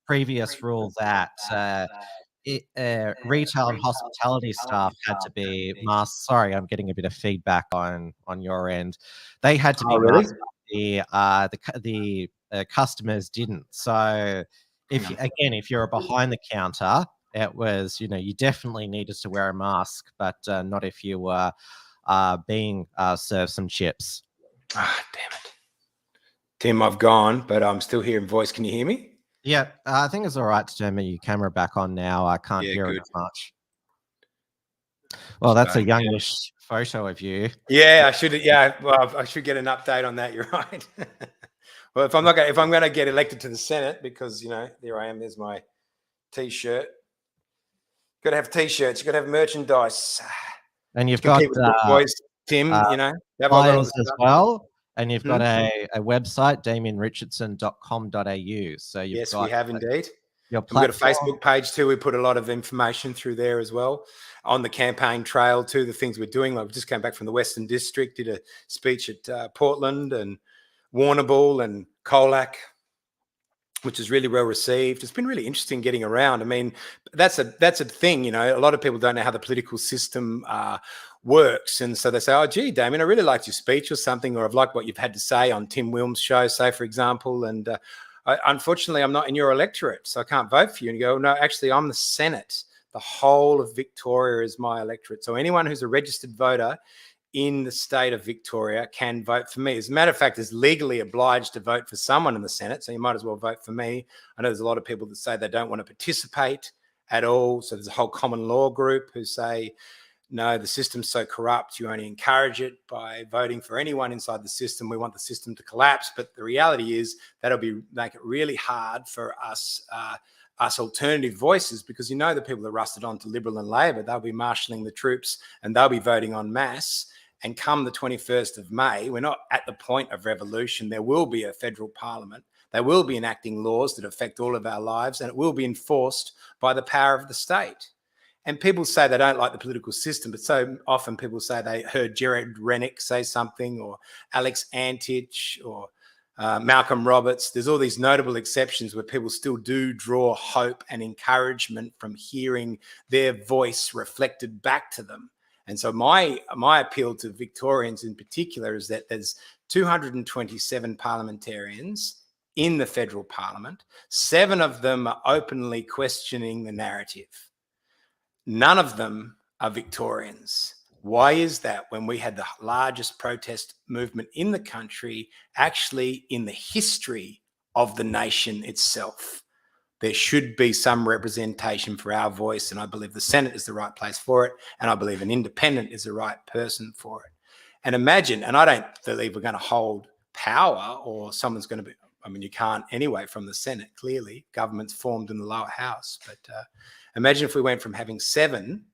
previous rule that retail and hospitality staff had to be masked. Sorry, I'm getting a bit of feedback on your end. They had to be masked. The customers didn't. So if you're behind the counter, it was, you definitely needed to wear a mask, but not if you were being served some chips. Ah, damn it. Tim, I've gone, but I'm still hearing voice. Can you hear me? Yeah, I think it's all right to turn your camera back on now. I can't hear it as much. Well, that's a youngish photo of you. Yeah, I should. Yeah, well, I should get an update on that. You're right. Well, if I'm going to get elected to the Senate, because there I am. There's my T-shirt. Got to have T-shirts. You got to have merchandise. And you've got boys, Tim. Flyers as well. And you've got a website, damienrichardson.com.au. So we have indeed. We've got a Facebook page too. We put a lot of information through there as well on the campaign trail too. The things we're doing. Like we just came back from the Western District, did a speech at Portland and Warrnambool and Colac, which is really well received. It's been really interesting getting around. I mean, that's a thing. A lot of people don't know how the political system works, and so they say, "Oh, gee, Damien, I really liked your speech or something, or I've liked what you've had to say on Tim Wilm's show, say for example, and unfortunately, I'm not in your electorate, so I can't vote for you." And you go, "No, actually, I'm the Senate. The whole of Victoria is my electorate. So anyone who's a registered voter in the state of Victoria can vote for me. As a matter of fact, is legally obliged to vote for someone in the Senate, so you might as well vote for me." I know there's a lot of people that say they don't want to participate at all. So there's a whole common law group who say, no, the system's so corrupt, you only encourage it by voting for anyone inside the system. We want the system to collapse. But the reality is that'll make it really hard for us alternative voices, because the people that rusted on to Liberal and Labor, they'll be marshalling the troops and they'll be voting en masse. And come the 21st of May, we're not at the point of revolution. There will be a federal parliament. They will be enacting laws that affect all of our lives, and it will be enforced by the power of the state. And people say they don't like the political system, but so often people say they heard Gerard Rennick say something, or Alex Antich, or Malcolm Roberts. There's all these notable exceptions where people still do draw hope and encouragement from hearing their voice reflected back to them. And so my appeal to Victorians in particular is that there's 227 parliamentarians in the federal parliament. 7 of them are openly questioning the narrative. None of them are Victorians. Why is that when we had the largest protest movement in the country, actually in the history of the nation itself? There should be some representation for our voice, and I believe the Senate is the right place for it, and I believe an independent is the right person for it. And imagine, and I don't believe we're going to hold power or someone's going to be, I mean, you can't anyway from the Senate, clearly. Government's formed in the lower house. But imagine if we went from having 7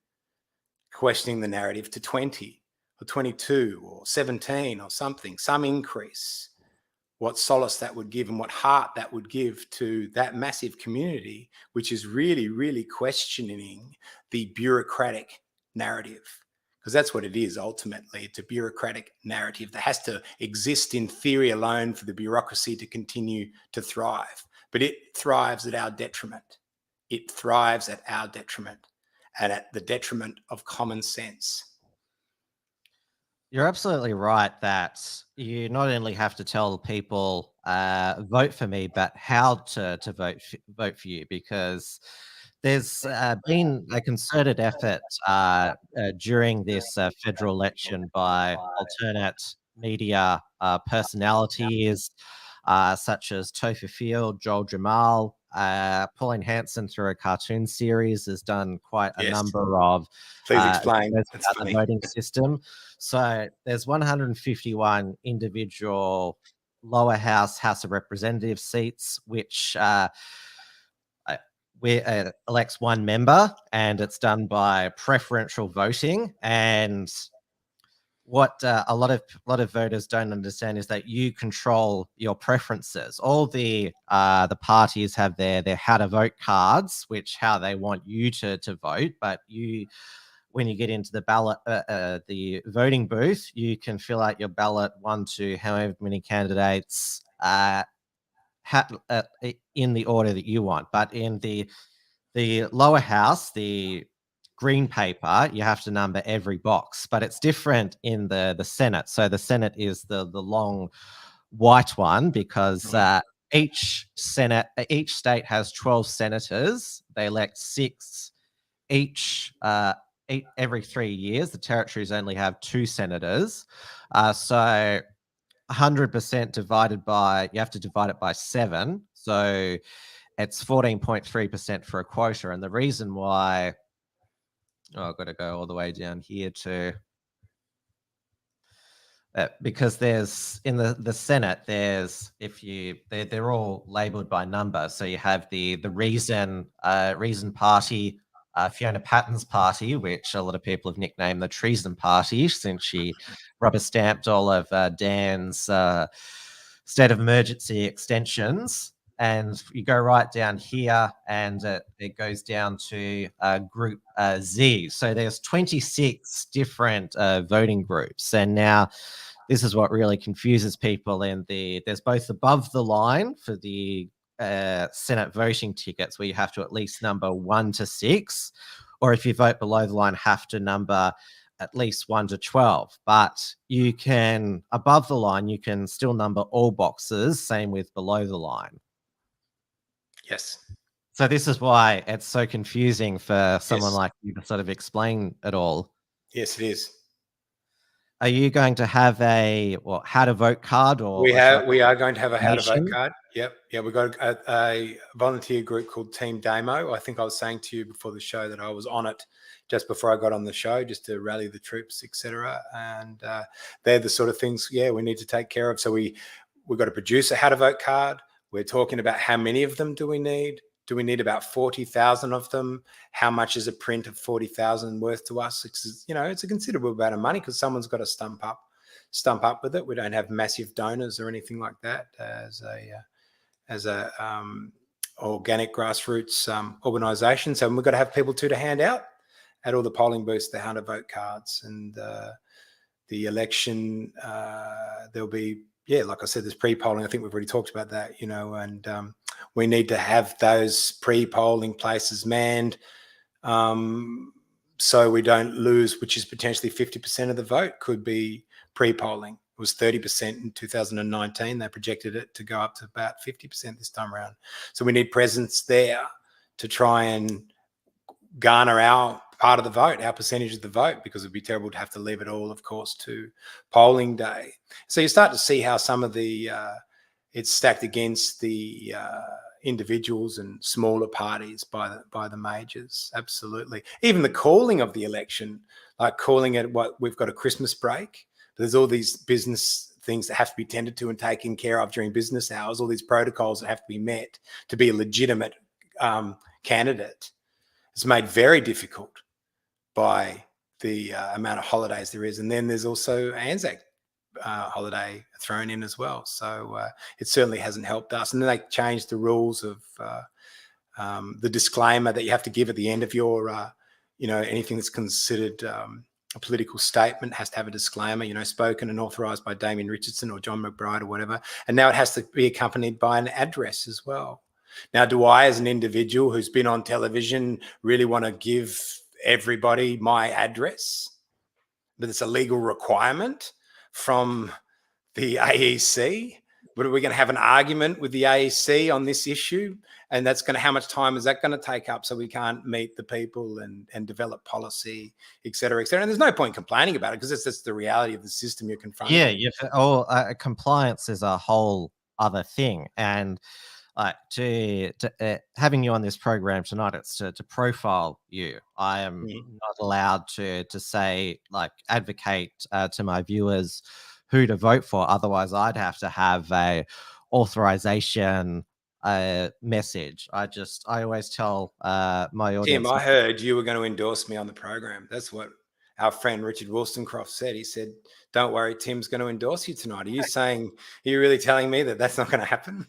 questioning the narrative to 20 or 22 or 17 or something, some increase. What solace that would give and what heart that would give to that massive community, which is really, really questioning the bureaucratic narrative. Because that's what it is, ultimately. It's a bureaucratic narrative that has to exist in theory alone for the bureaucracy to continue to thrive. But it thrives at our detriment. It thrives at our detriment and at the detriment of common sense. You're absolutely right that you not only have to tell people vote for me, but how to vote for you, because there's been a concerted effort during this federal election by alternate media personalities such as Topher Field, Joel Jamal, Pauline Hanson through a cartoon series has done quite a number of Please explain. the voting system. So there's 151 individual lower house, House of Representatives seats, which elects one member, and it's done by preferential voting. And what a lot of voters don't understand is that you control your preferences. All the parties have their how to vote cards, which how they want you to vote, but you, when you get into the ballot, the voting booth, you can fill out your ballot 1 to however many candidates in the order that you want. But in the lower house, the green paper, you have to number every box, but it's different in the Senate. So the Senate is the long white one, because each state has 12 senators. They elect 6 each every 3 years. The territories only have 2 senators. So 100% divided by, you have to divide it by 7. So it's 14.3% for a quota. And the reason why, I've got to go all the way down here to, because there's in the Senate, there's, they're all labeled by number. So you have the Reason Party, Fiona Patton's party, which a lot of people have nicknamed the Treason Party, since she rubber stamped all of Dan's state of emergency extensions. And you go right down here, and it goes down to Group Z. So there's 26 different voting groups. And now this is what really confuses people. There's both above the line for the Senate voting tickets, where you have to at least number 1 to 6, or if you vote below the line, have to number at least 1 to 12. But you can, above the line, you can still number all boxes, same with below the line. Yes. So this is why it's so confusing for someone like you to sort of explain it all. Yes, it is. Are you going to have a how to vote card, or we are going to have a how to vote card? Yep. Yeah, we've got a volunteer group called Team Damo. I think I was saying to you before the show that I was on it just before I got on the show, just to rally the troops, etc. And they're the sort of things, we need to take care of. So we've got to produce a how to vote card. We're talking about how many of them do we need? Do we need about 40,000 of them? How much is a print of 40,000 worth to us? It's, it's a considerable amount of money, because someone's got to stump up with it. We don't have massive donors or anything like that as a organic grassroots organisation. So we've got to have people to hand out at all the polling booths the how to vote cards. And the election, there'll be, like I said, there's pre-polling. I think we've already talked about that, and we need to have those pre-polling places manned, so we don't lose, which is potentially 50% of the vote could be pre-polling. It was 30% in 2019. They projected it to go up to about 50% this time around. So we need presence there to try and garner our part of the vote, our percentage of the vote, because it'd be terrible to have to leave it all, of course, to polling day. So you start to see how some of the it's stacked against the individuals and smaller parties by the majors. Absolutely. Even the calling of the election, like calling it, we've got a Christmas break. There's all these business things that have to be tended to and taken care of during business hours, all these protocols that have to be met to be a legitimate candidate. It's made very difficult by the amount of holidays there is. And then there's also Anzac holiday thrown in as well. So it certainly hasn't helped us. And then they changed the rules of the disclaimer that you have to give at the end of your, anything that's considered a political statement has to have a disclaimer, spoken and authorised by Damien Richardson or John McBride or whatever. And now it has to be accompanied by an address as well. Now, do I, as an individual who's been on television, really want to give everybody my address? But it's a legal requirement from the AEC. But are we going to have an argument with the AEC on this issue? And that's going to, how much time is that going to take up so we can't meet the people and develop policy, et cetera, et cetera? And there's no point complaining about it because that's the reality of the system you're confronting. Yeah, compliance is a whole other thing. And having you on this program tonight, it's to profile you. I am not allowed to say, advocate to my viewers who to vote for. Otherwise, I'd have to have a authorization message. I always tell my audience. Tim, I heard you were going to endorse me on the program. That's what our friend Richard Wollstonecroft said. He said, "Don't worry, Tim's going to endorse you tonight." Are you really telling me that that's not going to happen?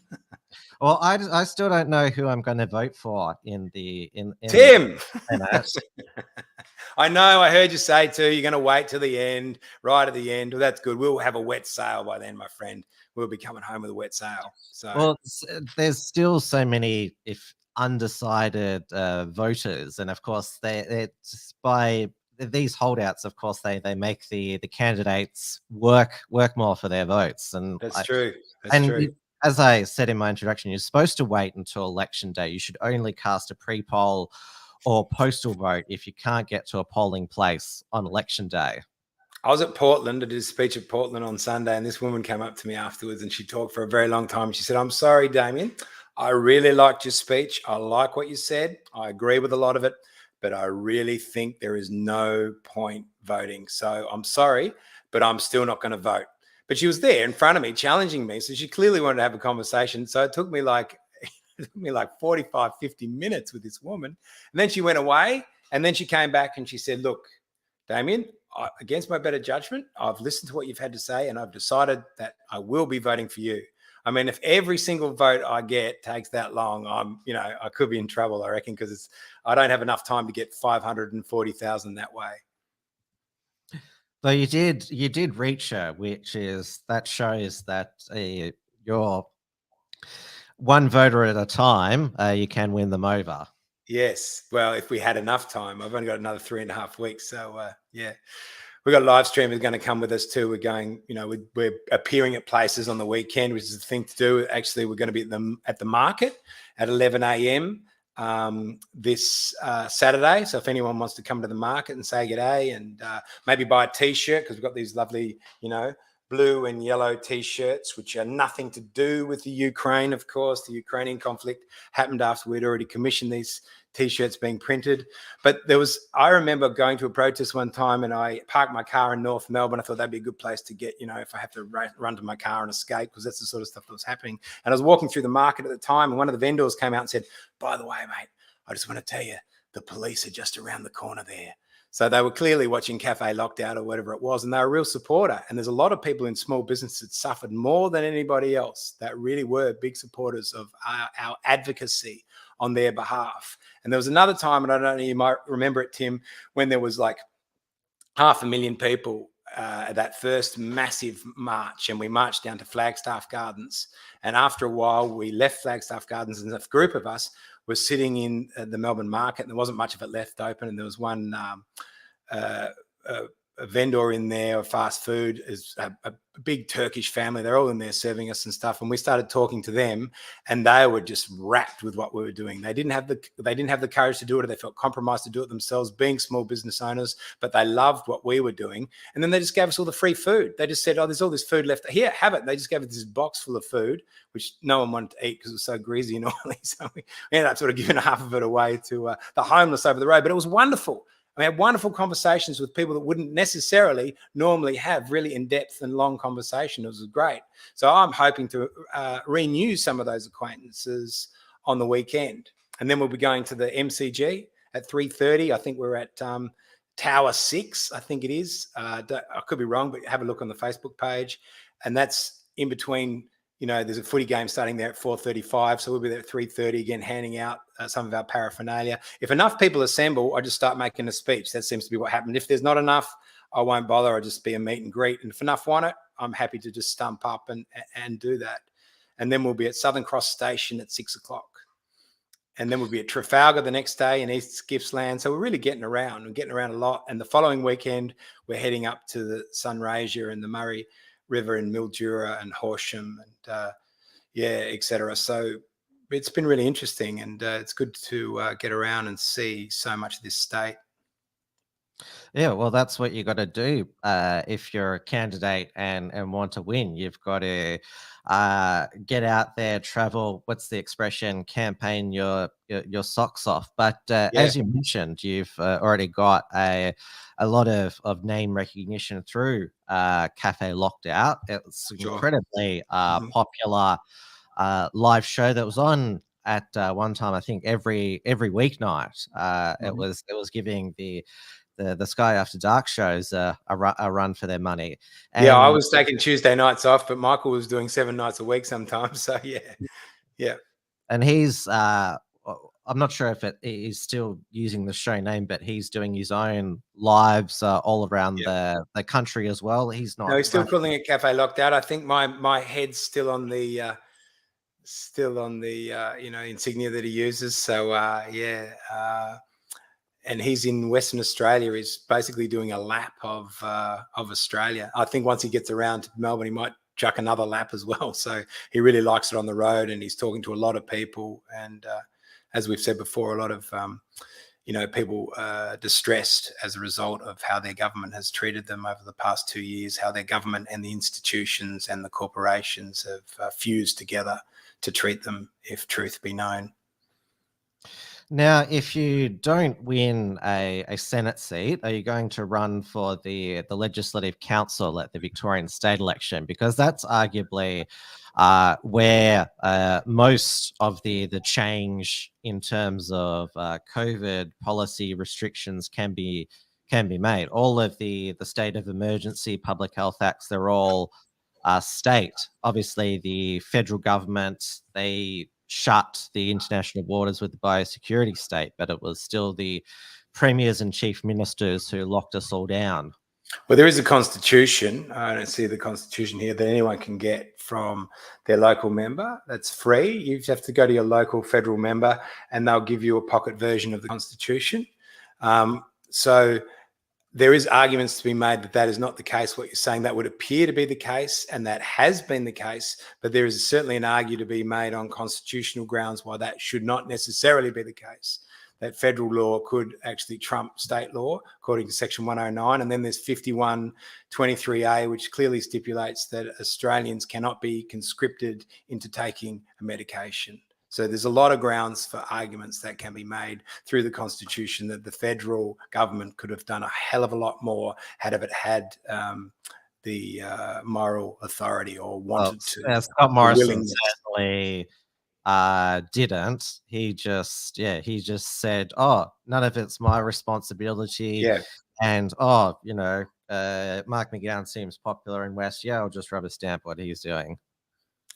Well, I still don't know who I'm going to vote for in Tim. I know. I heard you say too. You're going to wait till the end, right at the end. Well, that's good. We'll have a wet sail by then, my friend. We'll be coming home with a wet sail. So, well, there's still so many undecided voters, and of course, it's by these holdouts. Of course, they make the candidates work more for their votes, and that's true. That's true. As I said in my introduction, you're supposed to wait until election day. You should only cast a pre-poll or postal vote if you can't get to a polling place on election day. I was at Portland. I did a speech at Portland on Sunday, and this woman came up to me afterwards and she talked for a very long time. She said, "I'm sorry, Damien. I really liked your speech. I like what you said. I agree with a lot of it, but I really think there is no point voting. So I'm sorry, but I'm still not going to vote." But she was there in front of me challenging me. So she clearly wanted to have a conversation. So it took me like 45, 50 minutes with this woman. And then she went away and then she came back and she said, "Look, Damien, against my better judgment, I've listened to what you've had to say and I've decided that I will be voting for you." I mean, if every single vote I get takes that long, I could be in trouble, I reckon, because I don't have enough time to get 540,000 that way. So you did reach her, that shows that you're one voter at a time. You can win them over. Yes. Well, if we had enough time, I've only got another 3.5 weeks. So yeah, we got a live stream is going to come with us too. We're going, we're appearing at places on the weekend, which is the thing to do. Actually, we're going to be at the market at 11 a.m. This Saturday. So if anyone wants to come to the market and say g'day and maybe buy a t-shirt, because we've got these lovely, blue and yellow t-shirts, which are nothing to do with the Ukraine, of course. The Ukrainian conflict happened after we'd already commissioned these t-shirts being printed. But I remember going to a protest one time and I parked my car in North Melbourne. I thought that'd be a good place to get, if I have to run to my car and escape, because that's the sort of stuff that was happening. And I was walking through the market at the time and one of the vendors came out and said, "By the way, mate, I just want to tell you, the police are just around the corner there." So they were clearly watching Cafe Lockdown or whatever it was, and they're a real supporter. And there's a lot of people in small business that suffered more than anybody else that really were big supporters of our advocacy on their behalf. And there was another time, and I don't know, you might remember it, Tim, when there was like 500,000 people at that first massive march, and we marched down to Flagstaff Gardens. And after a while, we left Flagstaff Gardens, and a group of us was sitting in the Melbourne market, and there wasn't much of it left open. And there was one a vendor in there of fast food, is a big Turkish family. They're all in there serving us and stuff. And we started talking to them, and they were just wrapped with what we were doing. They didn't have the courage to do it, or they felt compromised to do it themselves, being small business owners, but they loved what we were doing. And then they just gave us all the free food. They just said, "Oh, there's all this food left. Here, have it." They just gave us this box full of food, which no one wanted to eat because it was so greasy and oily. So we ended up sort of giving half of it away to the homeless over the road. But it was wonderful. I had wonderful conversations with people that wouldn't necessarily normally have really in-depth and long conversation. It was great. So I'm hoping to renew some of those acquaintances on the weekend. And then we'll be going to the MCG at 3:30. I think we're at Tower 6, I think it is. I could be wrong, but have a look on the Facebook page. And that's in between, there's a footy game starting there at 4:35. So we'll be there at 3:30 again, handing out some of our paraphernalia. If enough people assemble, I just start making a speech. That seems to be what happened. If there's not enough, I won't bother. I'll just be a meet and greet. And if enough want it, I'm happy to just stump up and do that. And then we'll be at Southern Cross Station at 6 o'clock. And then we'll be at Trafalgar the next day in East Gippsland. So we're really getting around. We're getting around a lot. And the following weekend, we're heading up to the Sunraysia and the Murray River in Mildura and Horsham and, et cetera. So it's been really interesting, and it's good to get around and see so much of this state. Yeah, well, that's what you got to do if you're a candidate and want to win. You've got to get out there, travel. What's the expression? Campaign your socks off. But as you mentioned, you've already got a lot of name recognition through Cafe Locked Out. It's incredibly popular live show that was on at one time. I think every weeknight. It was giving the Sky After Dark shows a run for their money. And I was taking Tuesday nights off, but Michael was doing 7 nights a week sometimes. So yeah. And he's I'm not sure if he's still using the show name, but he's doing his own lives all around the country as well. He's not. No, he's still calling it Cafe Locked Out. I think my head's still on the insignia that he uses. So and he's in Western Australia. He's basically doing a lap of Australia. I think once he gets around to Melbourne, he might chuck another lap as well. So he really likes it on the road, and he's talking to a lot of people. And as we've said before, a lot of people distressed as a result of how their government has treated them over the past 2 years, how their government and the institutions and the corporations have fused together to treat them, if truth be known. Now, if you don't win a Senate seat, are you going to run for the Legislative Council at the Victorian state election? Because that's arguably where most of the change in terms of COVID policy restrictions can be made. All of the state of emergency, public health acts, they're all state. Obviously, the federal government, they shut the international borders with the biosecurity state, but it was still the premiers and chief ministers who locked us all down. Well, there is a constitution. I don't see the constitution here that anyone can get from their local member. That's free. You just have to go to your local federal member and they'll give you a pocket version of the constitution. So there is arguments to be made that that is not the case. What you're saying, that would appear to be the case, and that has been the case, but there is certainly an argument to be made on constitutional grounds why that should not necessarily be the case. That federal law could actually trump state law, according to Section 109. And then there's 5123A, which clearly stipulates that Australians cannot be conscripted into taking a medication. So there's a lot of grounds for arguments that can be made through the Constitution that the federal government could have done a hell of a lot more had it had the moral authority or wanted to. Scott Morrison certainly didn't. He just said, "Oh, none of it's my responsibility." Yeah. And Mark McGowan seems popular in West. Yeah, I'll just rubber stamp what he's doing.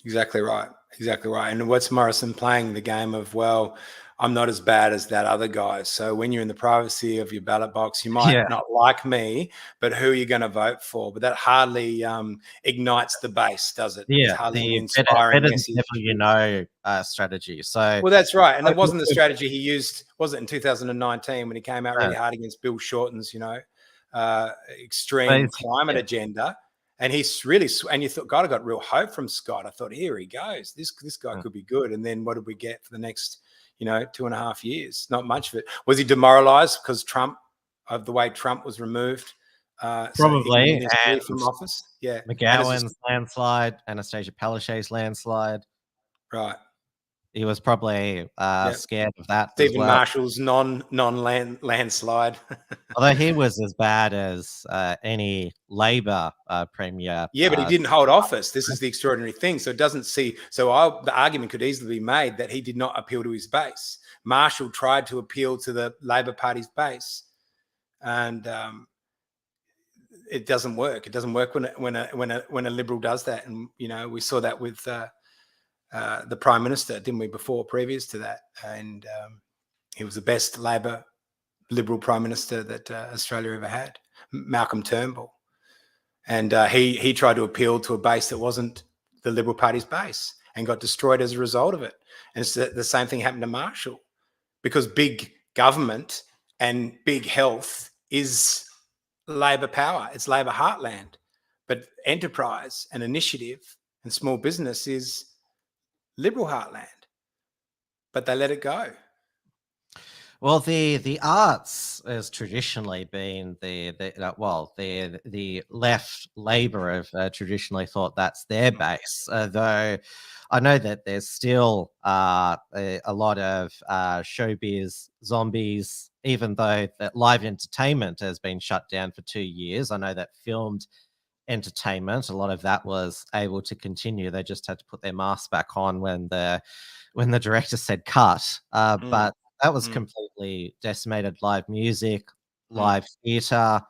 Exactly right. And what's Morrison playing the game of, well, I'm not as bad as that other guy. So when you're in the privacy of your ballot box, you might not like me, but who are you going to vote for? But that hardly ignites the base, does it? Yeah, it's hardly the inspiring better strategy. So well, that's right. And that wasn't the strategy he used, was it, in 2019 when he came out really hard against Bill Shorten's, extreme climate agenda. And he's really, and you thought, God, I got real hope from Scott. I thought, here he goes. This guy could be good. And then what did we get for the next, 2.5 years? Not much of it. Was he demoralized because of the way Trump was removed? Probably. So from office. Yeah. McGowan's landslide, Anastasia Palaszczuk's landslide. Right. he was probably scared of that as Stephen well. Marshall's landslide. Although he was as bad as any Labor premier. Yeah, but he didn't hold office. This is the extraordinary thing. So it doesn't see. So the argument could easily be made that he did not appeal to his base. Marshall tried to appeal to the Labor Party's base, and it doesn't work. It doesn't work when a Liberal does that. And we saw that with the Prime Minister, didn't we? Previous to that, and he was the best Liberal Prime Minister that Australia ever had, Malcolm Turnbull. And he tried to appeal to a base that wasn't the Liberal Party's base and got destroyed as a result of it. And it's the same thing happened to Marshall, because big government and big health is Labor power. It's Labor heartland. But enterprise and initiative and small business is Liberal heartland. But they let it go. Well, the arts has traditionally been the left Labor have traditionally thought that's their base, though I know that there's still a lot of showbiz zombies, even though that live entertainment has been shut down for 2 years. I know that filmed entertainment, a lot of that was able to continue. They just had to put their masks back on when the director said cut, but that was completely decimated. Live music, live theatre.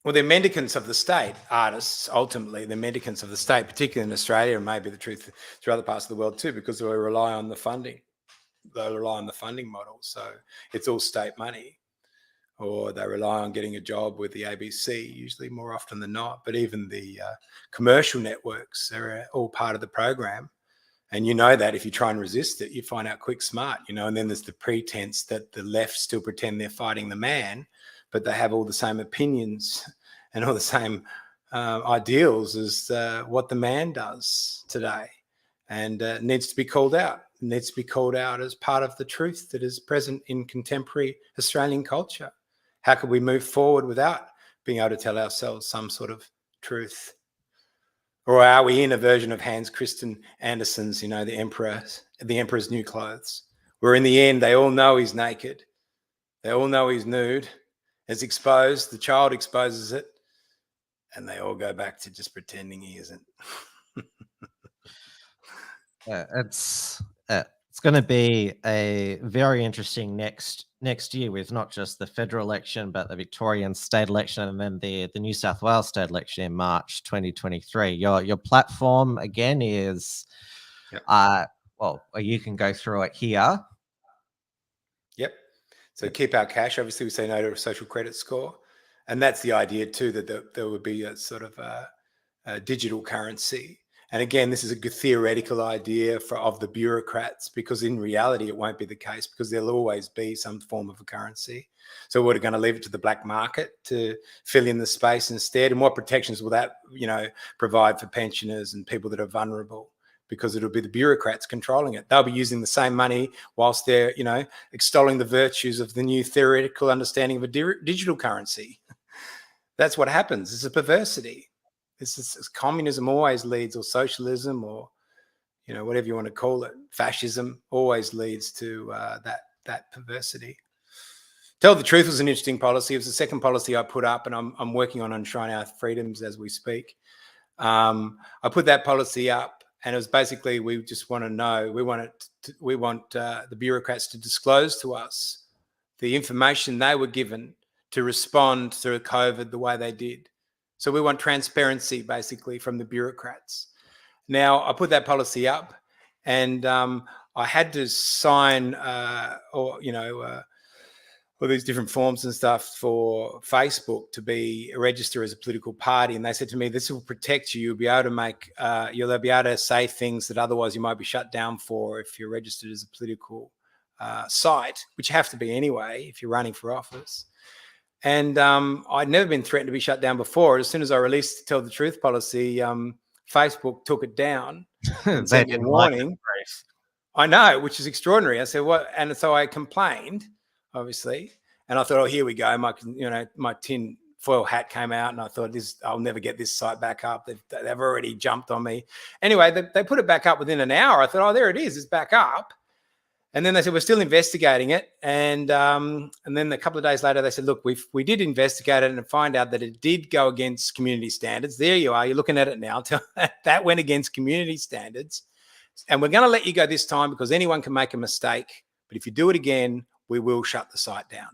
Well, they're mendicants of the state, artists, ultimately. They're mendicants of the state, particularly in Australia, and maybe the truth through other parts of the world too, because they rely on the funding. They rely on the funding model. So it's all state money, or they rely on getting a job with the ABC, usually more often than not. But even the commercial networks, they're all part of the program. And that if you try and resist it, you find out quick smart, and then there's the pretense that the left still pretend they're fighting the man, but they have all the same opinions and all the same ideals as what the man does today. And it needs to be called out. It needs to be called out as part of the truth that is present in contemporary Australian culture. How could we move forward without being able to tell ourselves some sort of truth? Or are we in a version of Hans Christian Andersen's, the Emperor's New Clothes, where in the end they all know he's naked, they all know he's nude, it's exposed, the child exposes it, and they all go back to just pretending he isn't. It's going to be a very interesting next year, with not just the federal election, but the Victorian state election, and then the New South Wales state election in March 2023. Your platform again is, you can go through it here. Yep. So keep our cash. Obviously, we say no to a social credit score, and that's the idea too, that there would be a sort of a digital currency. And again, this is a good theoretical idea of the bureaucrats, because in reality, it won't be the case, because there'll always be some form of a currency. So we're going to leave it to the black market to fill in the space instead. And what protections will that, provide for pensioners and people that are vulnerable? Because it'll be the bureaucrats controlling it. They'll be using the same money whilst they're, extolling the virtues of the new theoretical understanding of a digital currency. That's what happens. It's a perversity. It's communism always leads, or socialism, or whatever you want to call it, fascism always leads to that perversity. Tell the truth was an interesting policy. It was the second policy I put up, and I'm working on enshrining our freedoms as we speak. I put that policy up, and it was basically, we just want to know, we want the bureaucrats to disclose to us the information they were given to respond to COVID the way they did. So we want transparency, basically, from the bureaucrats. Now, I put that policy up, and I had to sign all these different forms and stuff for Facebook to be register as a political party. And they said to me, this will protect you. You'll be able to make, you'll be able to say things that otherwise you might be shut down for if you're registered as a political site, which you have to be anyway if you're running for office. And I'd never been threatened to be shut down before. As soon as I released the Tell the Truth policy, Facebook took it down. And sent me a warning. I know, which is extraordinary. I said, what? And so I complained, obviously, and I thought, oh, here we go. My tin foil hat came out, and I thought, I'll never get this site back up. They've already jumped on me. Anyway, they put it back up within an hour. I thought, oh, there it is. It's back up. And then they said, we're still investigating it. And then a couple of days later, they said, look, we did investigate it and find out that it did go against community standards. There you are. You're looking at it now. That went against community standards. And we're going to let you go this time because anyone can make a mistake. But if you do it again, we will shut the site down.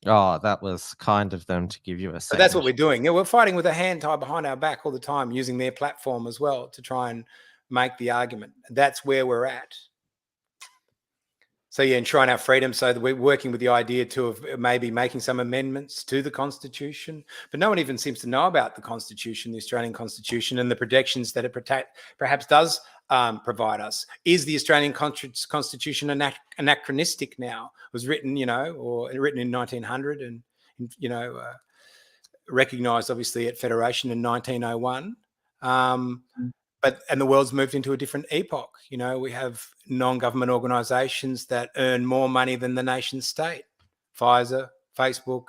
Oh, that was kind of them to give you a So that's what we're doing. Yeah, we're fighting with a hand tied behind our back all the time, using their platform as well to try and make the argument. That's where we're at. So yeah, enshrine our freedom. So that we're working with the idea too of maybe making some amendments to the Constitution, but no one even seems to know about the Constitution, the Australian Constitution, and the protections that it perhaps does provide us. Is the Australian Constitution anachronistic now? It was written, or written in 1900, and recognised obviously at Federation in 1901. And the world's moved into a different epoch. We have non-government organisations that earn more money than the nation state. Pfizer, Facebook,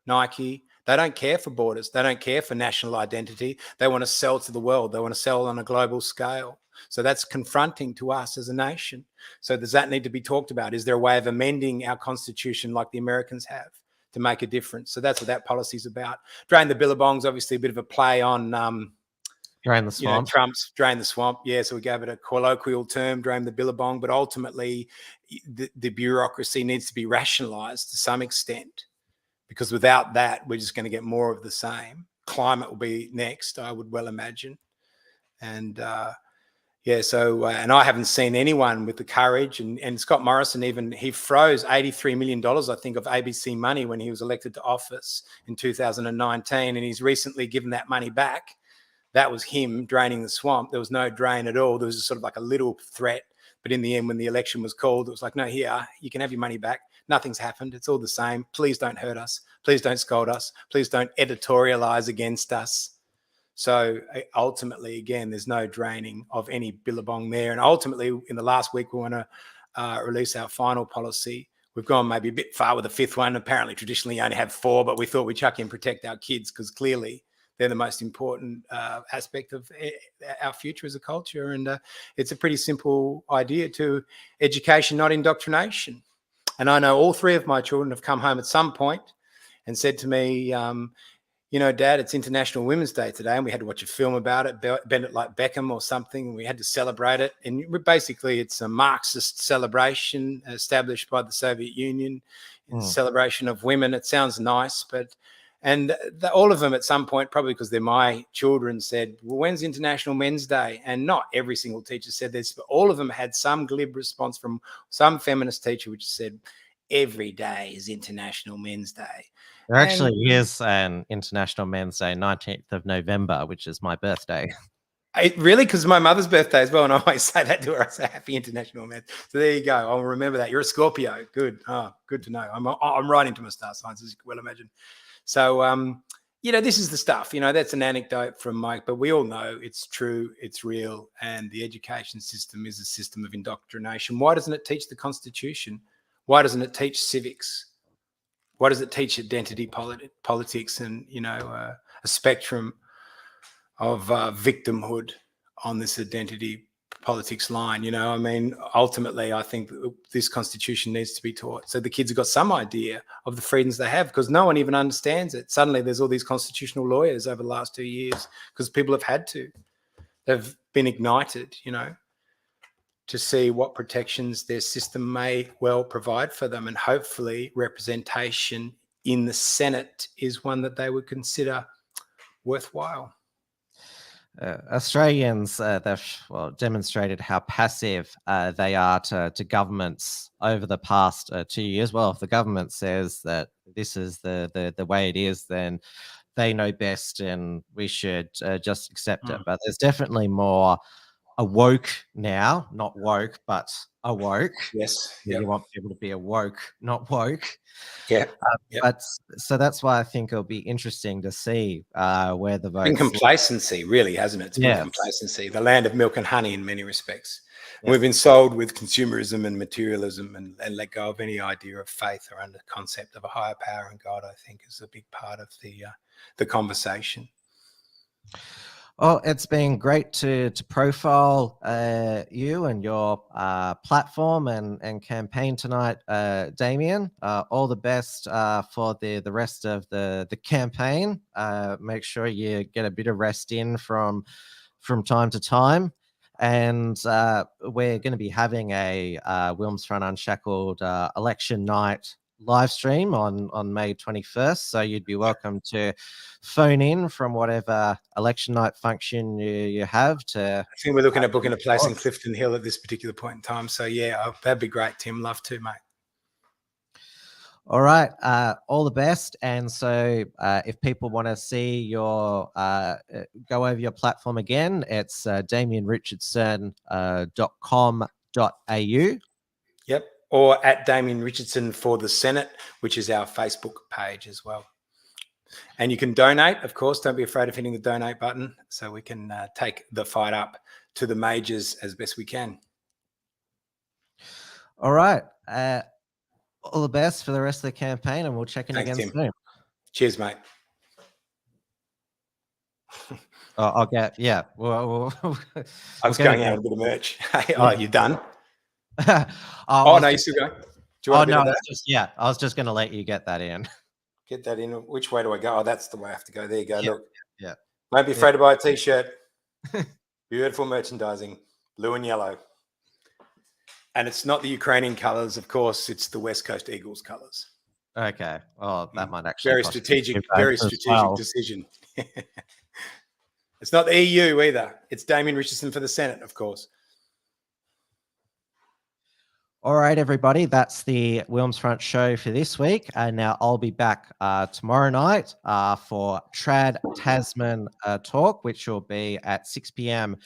Nike. They don't care for borders. They don't care for national identity. They want to sell to the world. They want to sell on a global scale. So that's confronting to us as a nation. So does that need to be talked about? Is there a way of amending our constitution like the Americans have to make a difference? So that's what that policy is about. Drain the billabong's obviously a bit of a play on drain the swamp. Trump's drain the swamp. Yeah, so we gave it a colloquial term, drain the billabong, but ultimately the bureaucracy needs to be rationalised to some extent, because without that, we're just going to get more of the same. Climate will be next, I would well imagine. And and I haven't seen anyone with the courage, and Scott Morrison he froze $83 million, I think, of ABC money when he was elected to office in 2019, and he's recently given that money back. That was him draining the swamp. There was no drain at all. There was sort of like a little threat. But in the end, when the election was called, it was like, no, here, you can have your money back. Nothing's happened. It's all the same. Please don't hurt us. Please don't scold us. Please don't editorialize against us. So ultimately, again, there's no draining of any billabong there. And ultimately, in the last week, we want to release our final policy. We've gone maybe a bit far with the fifth one. Apparently, traditionally, you only have 4, but we thought we'd chuck in protect our kids because clearly they're the most important aspect of our future as a culture. And it's a pretty simple idea to education, not indoctrination. And I know all 3 of my children have come home at some point and said to me, Dad, it's International Women's Day today, and we had to watch a film about it, bend it like Beckham or something, and we had to celebrate it. And basically, it's a Marxist celebration established by the Soviet Union in celebration of women. It sounds nice, but... And all of them at some point, probably because they're my children, said, well, when's International Men's Day? And not every single teacher said this, but all of them had some glib response from some feminist teacher which said, every day is International Men's Day. There actually is an International Men's Day, 19th of November, which is my birthday. Really? Because my mother's birthday as well, and I always say that to her. I say, Happy International Men's. So there you go. I'll remember that. You're a Scorpio. Good. Oh, good to know. I'm right into my star signs, as you can well imagine. So, this is the stuff, that's an anecdote from Mike, but we all know it's true, it's real, and the education system is a system of indoctrination. Why doesn't it teach the Constitution? Why doesn't it teach civics? Why does it teach identity politics and, a spectrum of victimhood on this identity politics line? Ultimately, I think this Constitution needs to be taught so the kids have got some idea of the freedoms they have, because no one even understands it. Suddenly there's all these constitutional lawyers over the last 2 years because people have had to. They've been ignited, to see what protections their system may well provide for them, and hopefully representation in the Senate is one that they would consider worthwhile. Australians, they've demonstrated how passive they are to governments over the past 2 years. Well, if the government says that this is the way it is, then they know best and we should just accept it. But there's definitely more awoke now, not woke, but awoke. Yes. You want people to be awoke, not woke. Yeah. But so that's why I think it'll be interesting to see where the votes. Been complacency, really, hasn't it? It's been complacency, the land of milk and honey in many respects. We've been sold with consumerism and materialism and let go of any idea of faith or under concept of a higher power and God, I think, is a big part of the conversation. Well, it's been great to profile you and your platform and campaign tonight, Damien. All the best for the rest of the campaign. Make sure you get a bit of rest in from time to time. And we're going to be having a WilmsFront Unshackled election night live stream on May 21st. So you'd be welcome to phone in from whatever election night function you have to. I think we're looking at booking a place in Clifton Hill at this particular point in time. So yeah, that'd be great, Tim. Love to, mate. All right. All the best. And so if people want to see your, go over your platform again, it's damienrichardson.com.au. Yep. Or at Damien Richardson for the Senate, which is our Facebook page as well. And you can donate, of course. Don't be afraid of hitting the donate button so we can take the fight up to the majors as best we can. All right. All the best for the rest of the campaign, and we'll check in again soon. Cheers, mate. I'll get, yeah. Well, I was going out with a bit of merch. Hey, oh, you done? No, you still going? Do you want no, I was just going to let you get that in. Get that in. Which way do I go? Oh, that's the way I have to go. There you go. Yeah, look. Yeah. Don't be afraid to buy a t-shirt. Beautiful merchandising, blue and yellow. And it's not the Ukrainian colours, of course. It's the West Coast Eagles colours. Okay. Oh, that might actually very strategic decision. It's not the EU either. It's Damien Richardson for the Senate, of course. All right, everybody. That's the WilmsFront show for this week. And now I'll be back tomorrow night for Trad Tasman Talk, which will be at 6 p.m.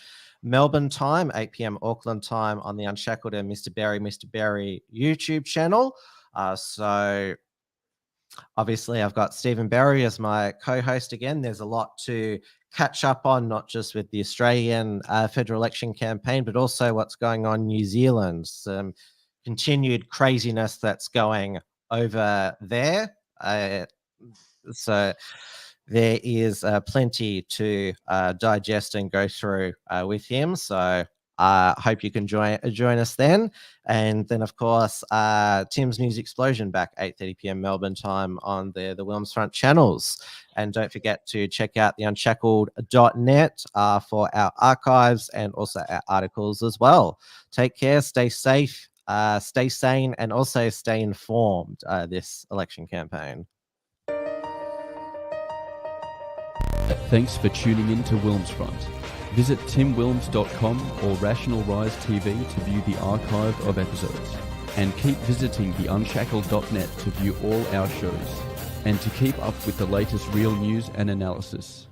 Melbourne time, 8 p.m. Auckland time on the Unshackled and Mr. Berry YouTube channel. So obviously I've got Stephen Berry as my co-host again. There's a lot to catch up on, not just with the Australian federal election campaign, but also what's going on in New Zealand. Some continued craziness that's going over there. So there is plenty to digest and go through with him. So I hope you can join us then. And then, of course, Tim's News Explosion back 8:30 p.m. Melbourne time on the WilmsFront channels. And don't forget to check out the unshackled.net for our archives and also our articles as well. Take care, stay safe, stay sane, and also stay informed this election campaign. Thanks for tuning in to WilmsFront. Visit timwilms.com or Rational Rise TV to view the archive of episodes. And keep visiting theunshackled.net to view all our shows. And to keep up with the latest real news and analysis.